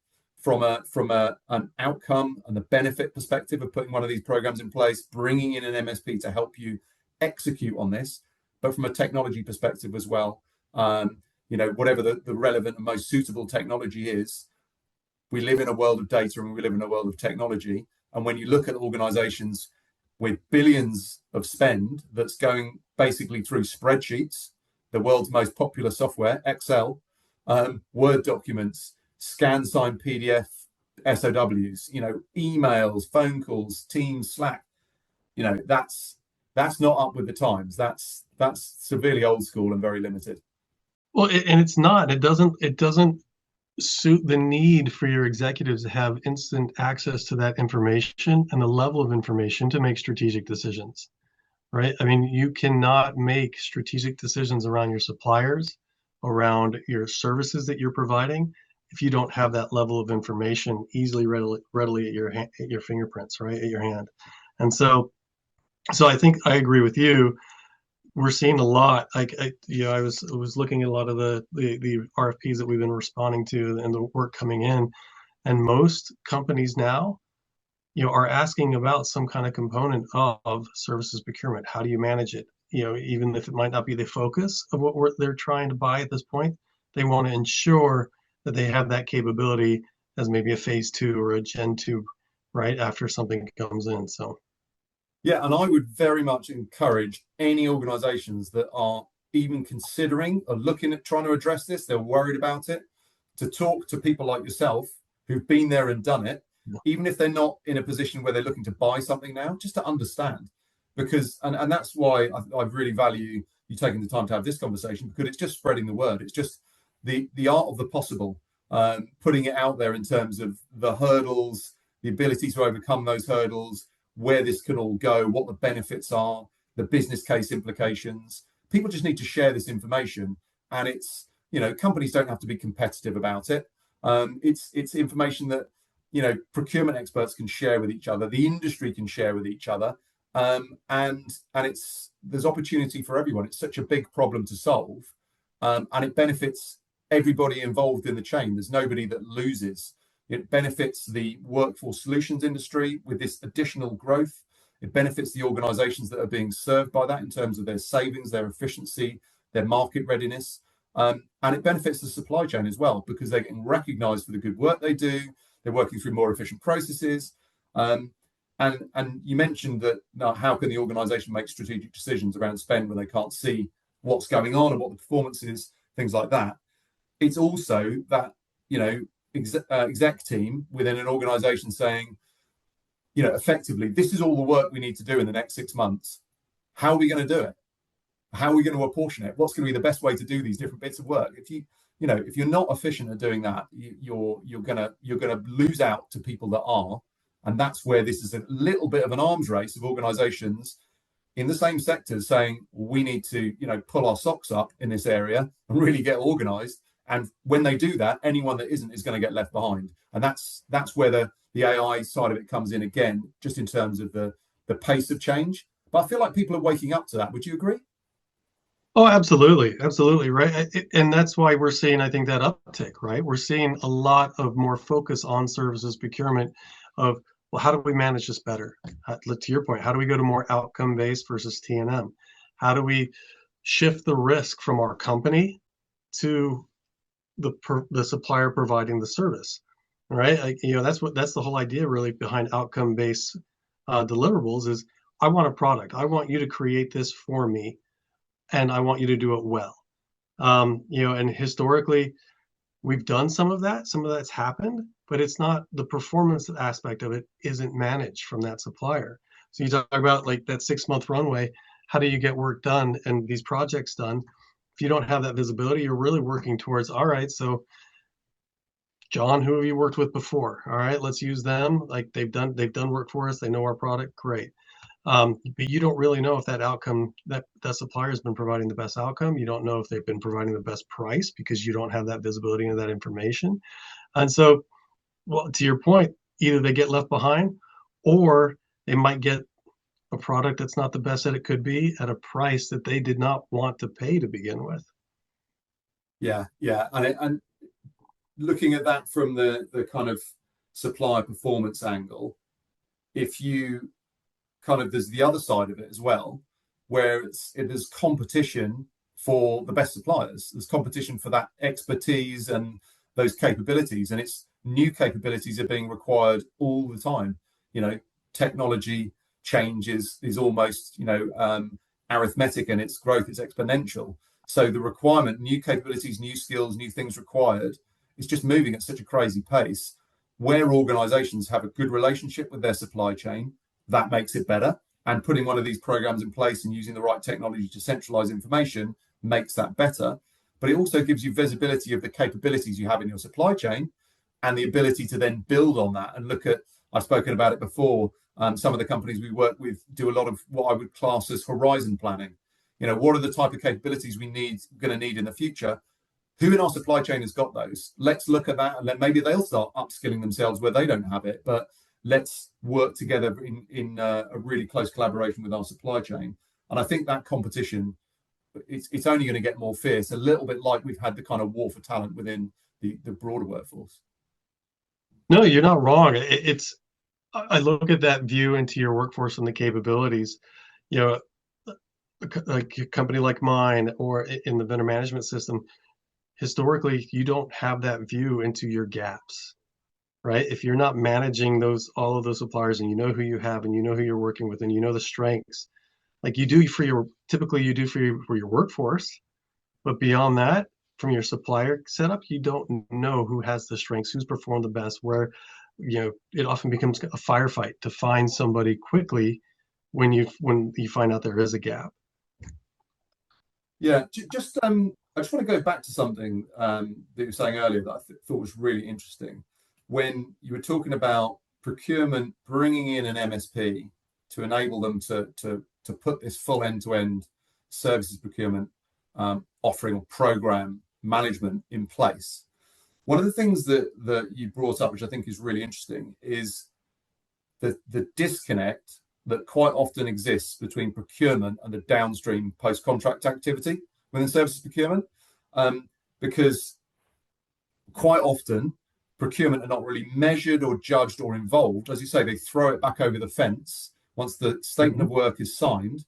from an outcome and the benefit perspective of putting one of these programs in place, bringing in an MSP to help you execute on this, but from a technology perspective as well. Whatever the relevant and most suitable technology is, we live in a world of data and we live in a world of technology. And when you look at organizations with billions of spend that's going basically through spreadsheets, the world's most popular software, Excel, Word documents, scan signed PDF, SOWs, emails, phone calls, Teams, Slack, that's not up with the times. That's severely old school and very limited. Well, and it's not. It doesn't suit the need for your executives to have instant access to that information and the level of information to make strategic decisions, right? I mean, you cannot make strategic decisions around your suppliers, around your services that you're providing, if you don't have that level of information readily at your fingerprints, right, at your hand. And so I think I agree with you. We're seeing a lot. I was looking at a lot of the RFPs that we've been responding to and the work coming in, and most companies now, are asking about some kind of component of services procurement. How do you manage it? Even if it might not be the focus of what they're trying to buy at this point, they want to ensure that they have that capability as maybe a phase 2 or a gen 2, right after something comes in. So. Yeah, and I would very much encourage any organizations that are even considering or looking at trying to address this, they're worried about it, to talk to people like yourself who've been there and done it, even if they're not in a position where they're looking to buy something now, just to understand. Because, and that's why I really value you taking the time to have this conversation, because it's just spreading the word. It's just the art of the possible, putting it out there in terms of the hurdles, the ability to overcome those hurdles, where this can all go, what the benefits are, the business case implications. People just need to share this information, and it's, companies don't have to be competitive about it. It's information that, procurement experts can share with each other, the industry can share with each other, and there's opportunity for everyone. It's such a big problem to solve, and it benefits everybody involved in the chain. There's nobody that loses. It benefits the workforce solutions industry with this additional growth. It benefits the organizations that are being served by that in terms of their savings, their efficiency, their market readiness. And it benefits the supply chain as well, because they're getting recognized for the good work they do. They're working through more efficient processes. And you mentioned that now, how can the organization make strategic decisions around spend when they can't see what's going on and what the performance is, things like that. It's also that, exec team within an organization saying, effectively, this is all the work we need to do in the next 6 months. How are we going to do it? How are we going to apportion it? What's going to be the best way to do these different bits of work? If you're not efficient at doing that, you're going to lose out to people that are, and that's where this is a little bit of an arms race of organizations in the same sectors saying we need to, pull our socks up in this area and really get organized. And when they do that, anyone that isn't is going to get left behind. And that's where the AI side of it comes in again, just in terms of the pace of change. But I feel like people are waking up to that. Would you agree? Oh, absolutely. Absolutely. Right. And that's why we're seeing, I think, that uptick, right? We're seeing a lot of more focus on services procurement of, well, how do we manage this better? To your point, how do we go to more outcome based versus T&M? How do we shift the risk from our company to the supplier providing the service, right? That's the whole idea really behind outcome based deliverables is I want a product. I want you to create this for me, and I want you to do it well. And historically, we've done some of that. Some of that's happened, but it's not the performance aspect of it isn't managed from that supplier. So you talk about like that 6-month runway. How do you get work done and these projects done? If you don't have that visibility, you're really working towards, all right, so John, who have you worked with before? All right, let's use them. Like they've done work for us. They know our product. Great. But you don't really know if that outcome that supplier has been providing the best outcome. You don't know if they've been providing the best price because you don't have that visibility into that information. And so, well, to your point, either they get left behind or they might get a product that's not the best that it could be at a price that they did not want to pay to begin with. Yeah, and looking at that from the kind of supplier performance angle, if you there's the other side of it as well, where there's competition for the best suppliers. There's competition for that expertise and those capabilities, and it's new capabilities are being required all the time. Technology change is almost arithmetic, and its growth is exponential. So the requirement, new capabilities, new skills, new things required, is just moving at such a crazy pace. Where organizations have a good relationship with their supply chain, that makes it better. And putting one of these programs in place and using the right technology to centralize information makes that better. But it also gives you visibility of the capabilities you have in your supply chain and the ability to then build on that and look at, I've spoken about it before, some of the companies we work with do a lot of what I would class as horizon planning. What are the type of capabilities going to need in the future? Who in our supply chain has got those? Let's look at that, and then maybe they'll start upskilling themselves where they don't have it. But let's work together in a really close collaboration with our supply chain. And I think that competition, it's only going to get more fierce, a little bit like we've had the kind of war for talent within the broader workforce. No, you're not wrong. I look at that view into your workforce and the capabilities, like a company like mine or in the vendor management system, historically, you don't have that view into your gaps, right? If you're not managing all of those suppliers and you know who you have and you know who you're working with and you know the strengths, like you do for your workforce, but beyond that, from your supplier setup, you don't know who has the strengths, who's performed the best, where it often becomes a firefight to find somebody quickly when you find out there is a gap. Yeah, I just want to go back to something that you were saying earlier that I thought was really interesting. When you were talking about procurement bringing in an MSP to enable them to put this full end-to-end services procurement offering or program management in place. One of the things that you brought up, which I think is really interesting, is the disconnect that quite often exists between procurement and the downstream post-contract activity within services procurement, because quite often procurement are not really measured or judged or involved. As you say, they throw it back over the fence once the statement of work is signed.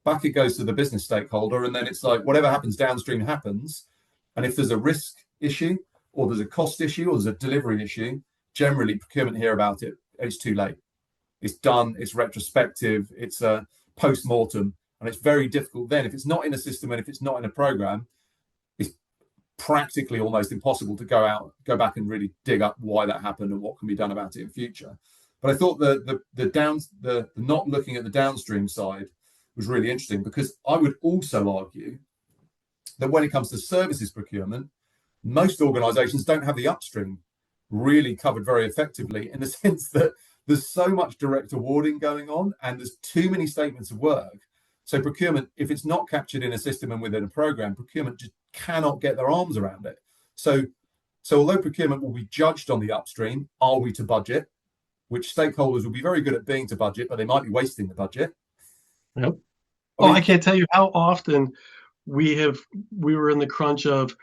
Back it goes to the business stakeholder, and then it's like whatever happens downstream happens. And if there's a risk issue or there's a cost issue or there's a delivery issue, generally procurement hear about it. It's too late. It's done. It's retrospective. It's a post-mortem. And it's very difficult then. If it's not in a system and if it's not in a program, it's practically almost impossible to go back and really dig up why that happened and what can be done about it in future. But I thought the not looking at the downstream side was really interesting, because I would also argue that when it comes to services procurement, most organizations don't have the upstream really covered very effectively, in the sense that there's so much direct awarding going on and there's too many statements of work So procurement, if it's not captured in a system and within a program, procurement just cannot get their arms around it. So although procurement will be judged on the upstream, are we to budget? Which stakeholders will be very good at being to budget, but they might be wasting the budget. Yep. I Oh, mean, I can't tell you how often we were in the crunch of,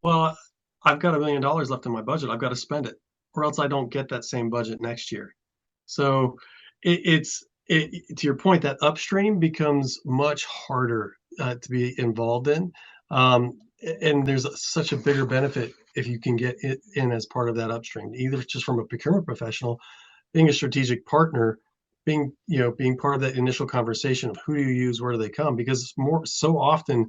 well, I've got $1 million left in my budget. I've got to spend it, or else I don't get that same budget next year. So to your point, that upstream becomes much harder to be involved in. And there's such a bigger benefit if you can get it in as part of that upstream, either just from a procurement professional, being a strategic partner, being part of that initial conversation of who do you use, where do they come? Because so often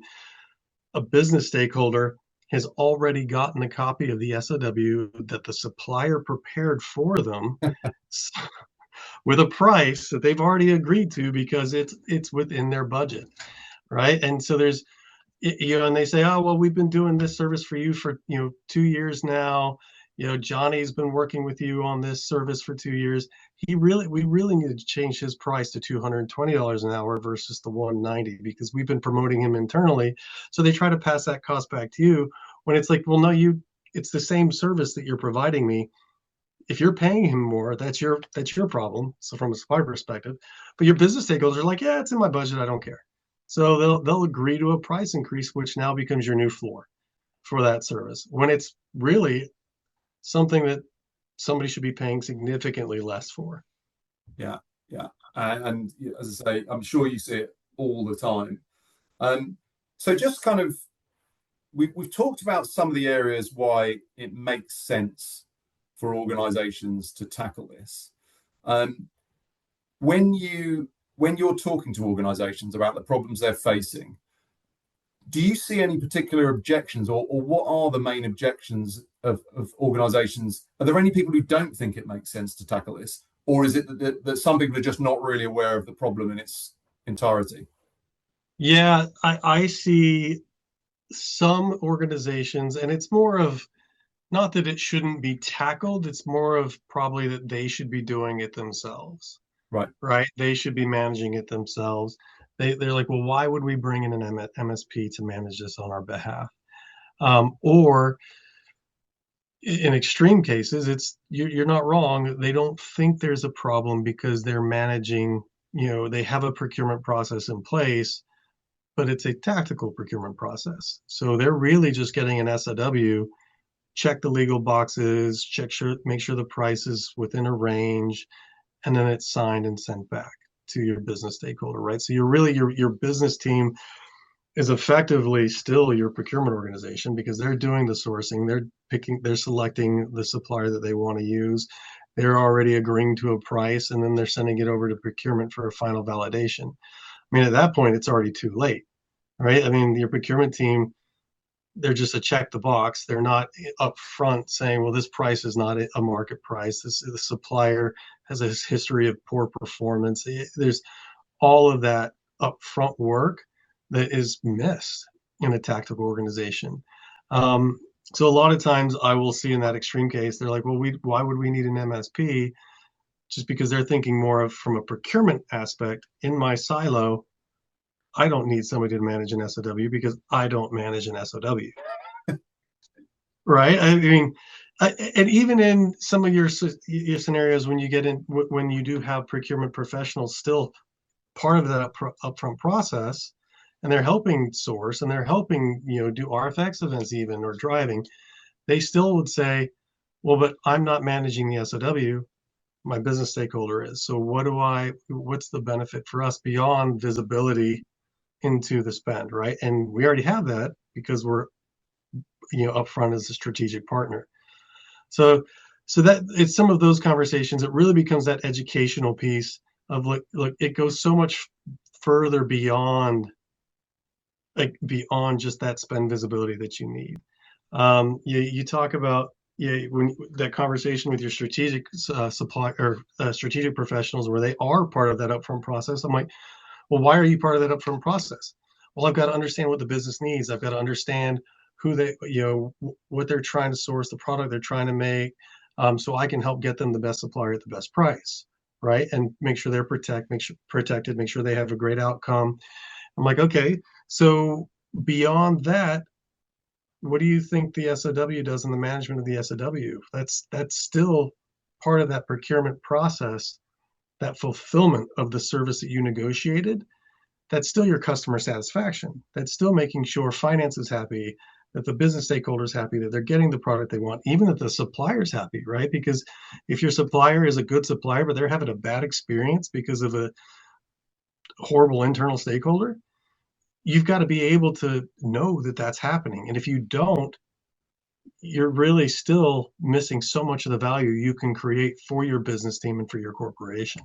a business stakeholder has already gotten a copy of the SOW that the supplier prepared for them with a price that they've already agreed to because it's within their budget, right? And so and they say, oh, well, we've been doing this service for you for 2 years now. Johnny's been working with you on this service for 2 years. We really need to change his price to $220 an hour versus the $190 because we've been promoting him internally. So they try to pass that cost back to you when it's like, well, no, it's the same service that you're providing me. If you're paying him more, that's your problem. So from a supplier perspective, but your business stakeholders are like, yeah, it's in my budget. I don't care. So they'll agree to a price increase, which now becomes your new floor for that service, when it's really something that somebody should be paying significantly less for. yeah, yeah. And as I say, I'm sure you see it all the time. So just kind of, we've talked about some of the areas why it makes sense for organizations to tackle this. When you're talking to organizations about the problems they're facing, do you see any particular objections, or what are the main objections of organizations? Are there any people who don't think it makes sense to tackle this? Or is it that some people are just not really aware of the problem in its entirety? Yeah, I see some organizations, and it's more of not that it shouldn't be tackled, it's more of probably that they should be doing it themselves. Right? They should be managing it themselves. They're like, well, why would we bring in an MSP to manage this on our behalf? Or in extreme cases, you're not wrong. They don't think there's a problem because they're managing, they have a procurement process in place, but it's a tactical procurement process. So they're really just getting an SOW, check the legal boxes, make sure the price is within a range, and then it's signed and sent back to your business stakeholder, right? So you're really your business team is effectively still your procurement organization because they're doing the sourcing, they're selecting the supplier that they want to use, they're already agreeing to a price, and then they're sending it over to procurement for a final validation. I mean, at that point, it's already too late, right? I mean, your procurement team, they're just a check the box. They're not upfront saying, well, this price is not a market price. The supplier has a history of poor performance. There's all of that upfront work that is missed in a tactical organization. So a lot of times I will see in that extreme case, they're like, well, why would we need an MSP? Just because they're thinking more of from a procurement aspect. In my silo, I don't need somebody to manage an SOW because I don't manage an SOW. Right? I mean, and even in some of your scenarios, when you do have procurement professionals still part of that upfront process, and they're helping source and they're helping do RFX events even or driving, they still would say, well, but I'm not managing the SOW. My business stakeholder is. So what's the benefit for us beyond visibility into the spend, right? And we already have that because we're upfront as a strategic partner. So that it's some of those conversations. It really becomes that educational piece of look, it goes so much further beyond just that spend visibility that you need. You talk about when that conversation with your strategic supply or strategic professionals where they are part of that upfront process. I'm like, well, why are you part of that upfront process? Well, I've got to understand what the business needs. I've got to understand who they, what they're trying to source, the product they're trying to make, so I can help get them the best supplier at the best price, right? And make sure they're protected, make sure they have a great outcome. I'm like, okay, so beyond that, what do you think the SOW does in the management of the SOW? That's still part of that procurement process, that fulfillment of the service that you negotiated. That's still your customer satisfaction. That's still making sure finance is happy, that the business stakeholders happy, that they're getting the product they want, even that the supplier's happy, right? Because if your supplier is a good supplier, but they're having a bad experience because of a horrible internal stakeholder, you've got to be able to know that that's happening. And if you don't, you're really still missing so much of the value you can create for your business team and for your corporation.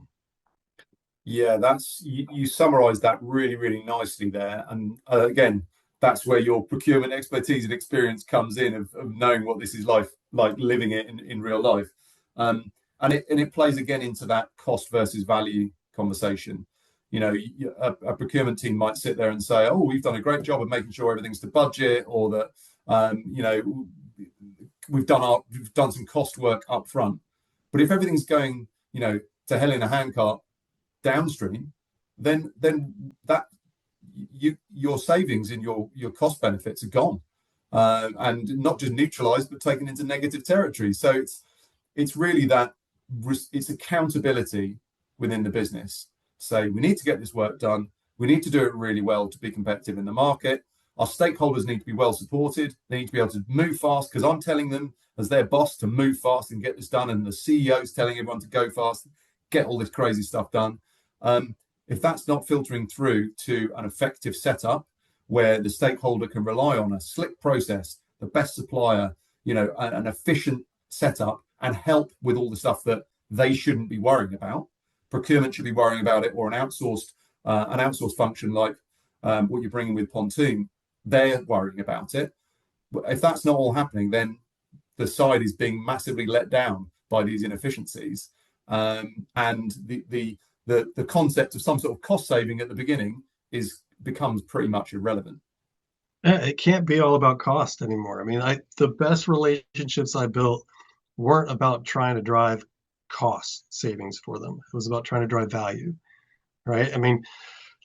Yeah, that's you summarized that really, really nicely there. And again, that's where your procurement expertise and experience comes in of knowing what this is like living it in real life. And it plays again into that cost versus value conversation. You know, a procurement team might sit there and say, "Oh, we've done a great job of making sure everything's to budget," or that, you know, we've done some cost work up front. But if everything's going, you know, to hell in a handcart downstream, then that your savings and your cost benefits are gone, and not just neutralized, but taken into negative territory. So it's really that it's accountability within the business. Say we need to get this work done. We need to do it really well to be competitive in the market. Our stakeholders need to be well supported. They need to be able to move fast because I'm telling them as their boss to move fast and get this done, and the CEO's telling everyone to go fast, get all this crazy stuff done. If that's not filtering through to an effective setup where the stakeholder can rely on a slick process, the best supplier, you know, an efficient setup, and help with all the stuff that they shouldn't be worrying about. Procurement should be worrying about it, or an outsourced function like what you're bringing with Pontoon, they're worrying about it. But if that's not all happening, then the side is being massively let down by these inefficiencies, and the concept of some sort of cost saving at the beginning becomes pretty much irrelevant. It can't be all about cost anymore. I mean, the best relationships I built weren't about trying to drive cost savings for them. It was about trying to drive value, right? I mean,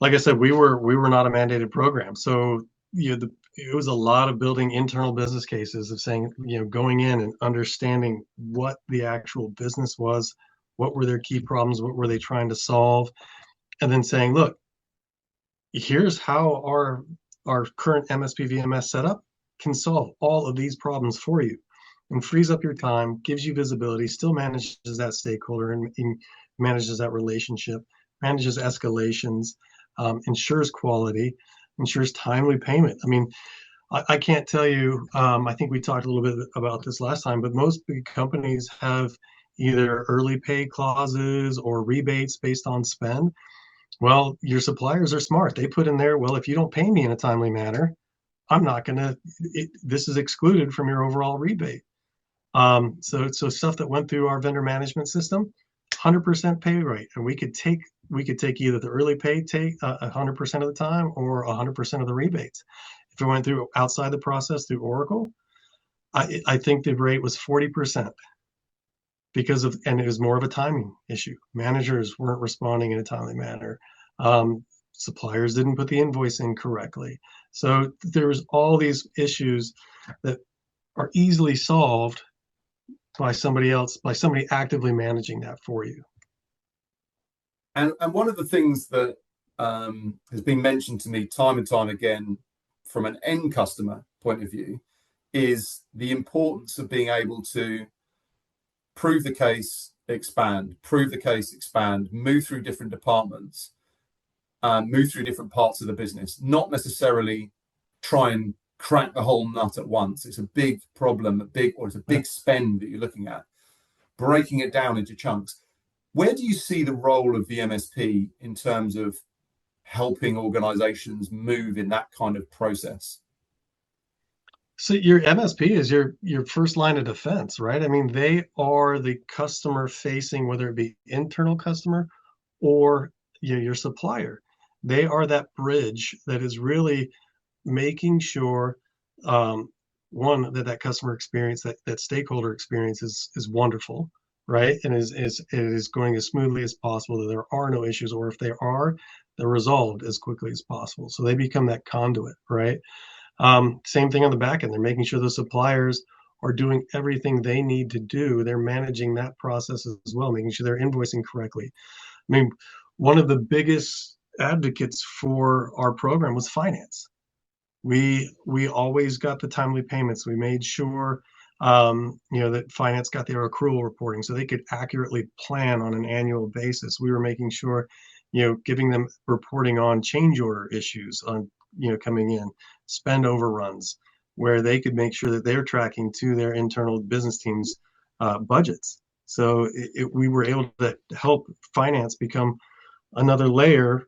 like I said, we were not a mandated program, so it was a lot of building internal business cases of saying, you know, going in and understanding what the actual business was, what were their key problems, what were they trying to solve, and then saying, look, here's how our current MSP VMS setup can solve all of these problems for you, and frees up your time, gives you visibility, still manages that stakeholder and manages that relationship, manages escalations, ensures quality, ensures timely payment. I mean, I can't tell you, I think we talked a little bit about this last time, but most big companies have either early pay clauses or rebates based on spend. Well, your suppliers are smart. They put in there, well, if you don't pay me in a timely manner, I'm not going to, this is excluded from your overall rebate. So stuff that went through our vendor management system, 100% pay rate, and we could take either the early pay take 100% of the time or 100% of the rebates. If it went through outside the process through Oracle, I think the rate was 40% and it was more of a timing issue. Managers weren't responding in a timely manner. Suppliers didn't put the invoice in correctly. So there's all these issues that are easily solved by somebody actively managing that for you. And one of the things that has been mentioned to me time and time again from an end customer point of view is the importance of being able to prove the case, expand, move through different departments, move through different parts of the business, not necessarily try and crack the whole nut at once. It's a big problem, it's a big spend that you're looking at. Breaking it down into chunks. Where do you see the role of the MSP in terms of helping organizations move in that kind of process? So your MSP is your first line of defense, right? I mean, they are the customer facing, whether it be internal customer or your supplier. They are that bridge that is really making sure, one, that customer experience, that stakeholder experience is wonderful, right? And it is going as smoothly as possible, that there are no issues, or if there are, they're resolved as quickly as possible. So they become that conduit, right? Same thing on the back end. They're making sure the suppliers are doing everything they need to do. They're managing that process as well, making sure they're invoicing correctly. I mean, one of the biggest advocates for our program was finance. We always got the timely payments. We made sure that finance got their accrual reporting so they could accurately plan on an annual basis. We were making sure, giving them reporting on change order issues on, coming in, spend overruns, where they could make sure that they're tracking to their internal business teams' budgets. So we were able to help finance become another layer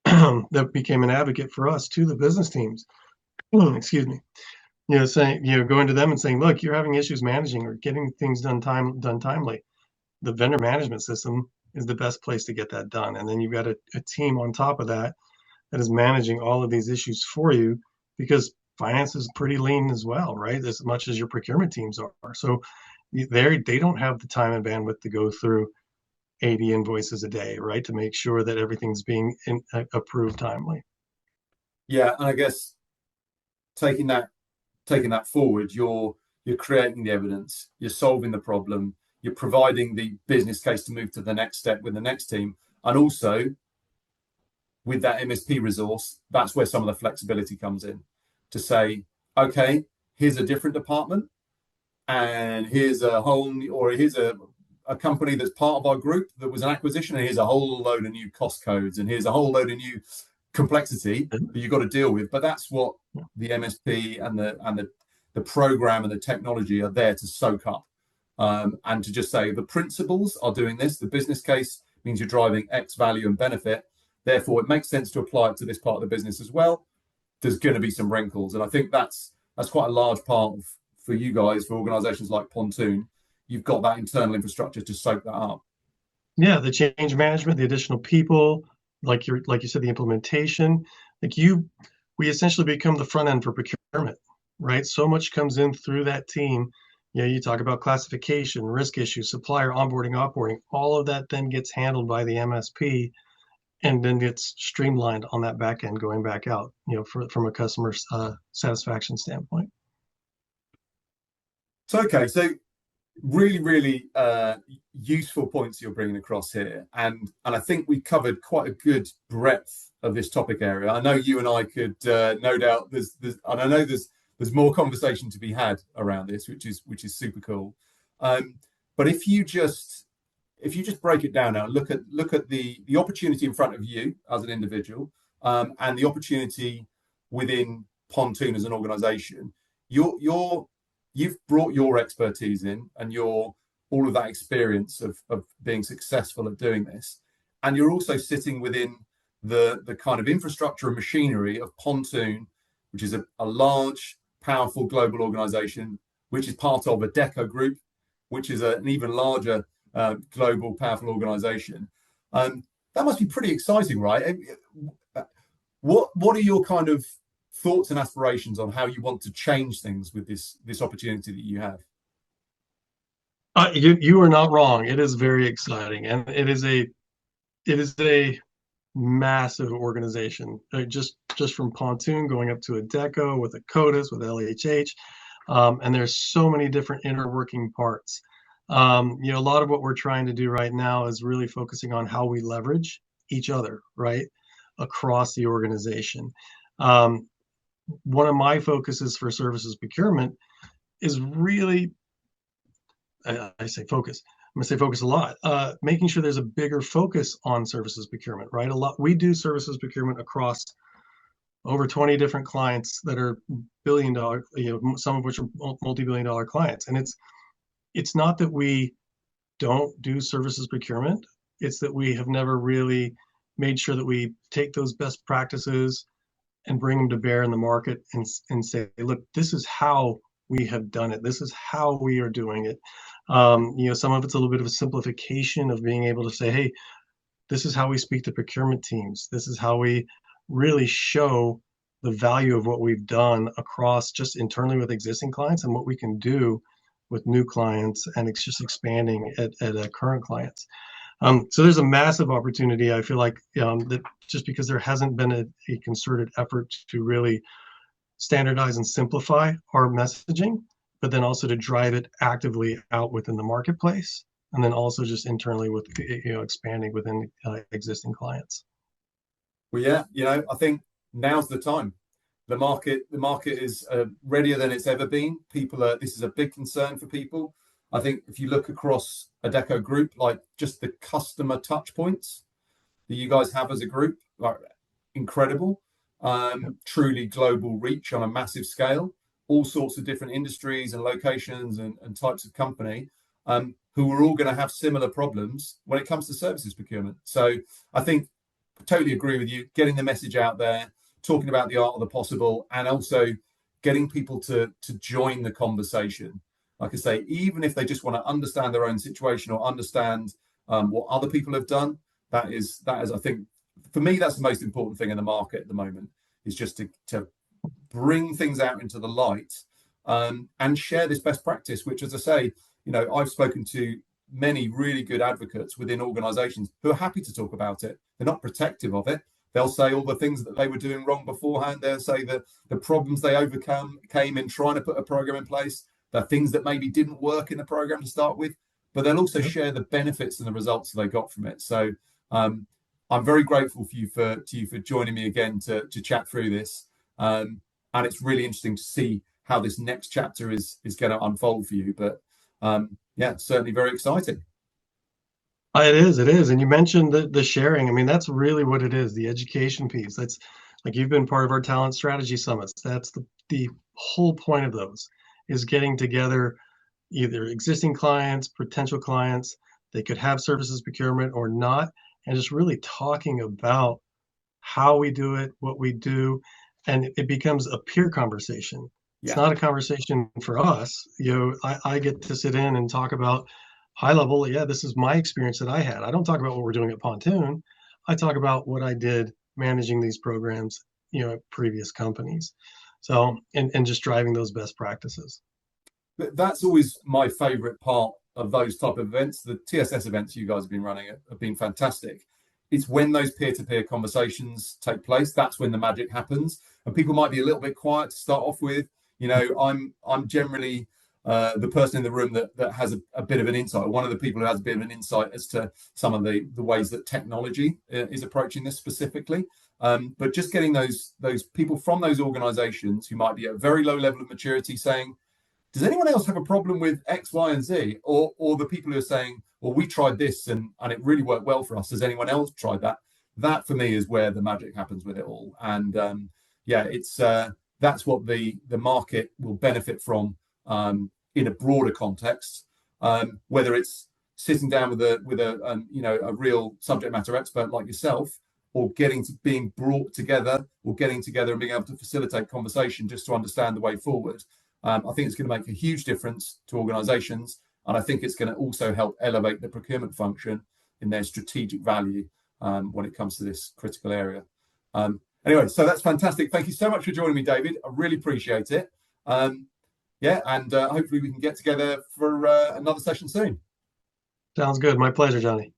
that became an advocate for us to the business teams. Excuse me. Saying, going to them and saying, look, you're having issues managing or getting things done timely. The vendor management system is the best place to get that done. And then you've got a team on top of that is managing all of these issues for you, because finance is pretty lean as well, right? As much as your procurement teams are. So they don't have the time and bandwidth to go through 80 invoices a day, right? To make sure that everything's being approved timely. Yeah, and I guess taking that forward, you're creating the evidence, you're solving the problem, you're providing the business case to move to the next step with the next team, and also with that MSP resource, that's where some of the flexibility comes in, to say, okay, here's a different department, and here's a company that's part of our group that was an acquisition, and here's a whole load of new cost codes, and here's a whole load of new complexity that you've got to deal with. But that's what the MSP and the program and the technology are there to soak up, and to just say the principles are doing this. The business case means you're driving X value and benefit. Therefore, it makes sense to apply it to this part of the business as well. There's going to be some wrinkles, and I think that's quite a large part for you guys, for organisations like Pontoon. You've got that internal infrastructure to soak that up. Yeah, the change management, the additional people, like you said, the implementation. We essentially become the front end for procurement, right? So much comes in through that team. You talk about classification, risk issues, supplier onboarding, offboarding. All of that then gets handled by the MSP, and then gets streamlined on that back end going back out, from a customer satisfaction standpoint. So really, really useful points you're bringing across here, and I think we covered quite a good breadth of this topic area. I know you and I could, no doubt, and I know there's more conversation to be had around this, which is super cool. But if you just break it down now, look at the opportunity in front of you as an individual, and the opportunity within Pontoon as an organisation. You've brought your expertise in, and all of that experience of being successful at doing this, and you're also sitting within the kind of infrastructure and machinery of Pontoon, which is a large, powerful global organisation, which is part of a Deco group, which is an even larger global, powerful organisation. That must be pretty exciting, right? What are your kind of thoughts and aspirations on how you want to change things with this opportunity that you have? You are not wrong. It is very exciting, and it is a massive organization. Just from Pontoon going up to a Deco, with a CODIS, with LHH, and there's so many different inner working parts. A lot of what we're trying to do right now is really focusing on how we leverage each other, right, across the organization. One of my focuses for services procurement is really, I say focus. I'm going to say focus a lot. Making sure there's a bigger focus on services procurement, right? We do services procurement across over 20 different clients that are billion-dollar, some of which are multi-billion-dollar clients, and it's not that we don't do services procurement. It's that we have never really made sure that we take those best practices and bring them to bear in the market, and say, look, this is how we have done it. This is how we are doing it. Some of it's a little bit of a simplification of being able to say, hey, this is how we speak to procurement teams. This is how we really show the value of what we've done across just internally with existing clients, and what we can do with new clients, and it's just expanding at current clients. So there's a massive opportunity. I feel like that just because there hasn't been a concerted effort to really standardize and simplify our messaging, but then also to drive it actively out within the marketplace, and then also just internally with expanding within existing clients. Well, yeah, I think now's the time. The market is readier than it's ever been. This is a big concern for people. I think if you look across Adecco Group, like just the customer touch points that you guys have as a group, like incredible. Truly global reach on a massive scale, all sorts of different industries and locations and types of company, who are all going to have similar problems when it comes to services procurement. So I think I totally agree with you, getting the message out there, talking about the art of the possible, and also getting people to join the conversation. Like I say, even if they just want to understand their own situation or understand what other people have done, that is, I think, for me, that's the most important thing in the market at the moment, is just to bring things out into the light, and share this best practice, which, as I say, I've spoken to many really good advocates within organizations who are happy to talk about it. They're not protective of it. They'll say all the things that they were doing wrong beforehand. They'll say that the problems they came in trying to put a program in place, the things that maybe didn't work in the program to start with, but they'll also share the benefits and the results that they got from it. So I'm very grateful to you for joining me again to chat through this. And it's really interesting to see how this next chapter is going to unfold for you. But yeah, certainly very exciting. It is. And you mentioned the sharing. I mean, that's really what it is, the education piece. That's like, you've been part of our talent strategy summits. That's the whole point of those, is getting together either existing clients, potential clients, they could have services procurement or not, and just really talking about how we do it, what we do, and it becomes a peer conversation. It's not a conversation for us. I get to sit in and talk about high level. Yeah, this is my experience that I had. I don't talk about what we're doing at Pontoon. I talk about what I did managing these programs, at previous companies. So, and just driving those best practices. But that's always my favorite part of those type of events. The TSS events you guys have been running have been fantastic. It's when those peer-to-peer conversations take place, that's when the magic happens. And people might be a little bit quiet to start off with. I'm generally the person in the room that has a bit of an insight, one of the people who has a bit of an insight as to some of the ways that technology is approaching this specifically. But just getting those people from those organizations who might be at a very low level of maturity saying, does anyone else have a problem with X, Y, and Z? Or the people who are saying, well, we tried this and it really worked well for us. Has anyone else tried that? That for me is where the magic happens with it all. And it's that's what the market will benefit from in a broader context, whether it's sitting down with a real subject matter expert like yourself, or being brought together, or getting together and being able to facilitate conversation just to understand the way forward. I think it's going to make a huge difference to organizations, and I think it's going to also help elevate the procurement function in their strategic value when it comes to this critical area. Anyway, so that's fantastic. Thank you so much for joining me, David. I really appreciate it. And hopefully we can get together for another session soon. Sounds good. My pleasure, Johnny.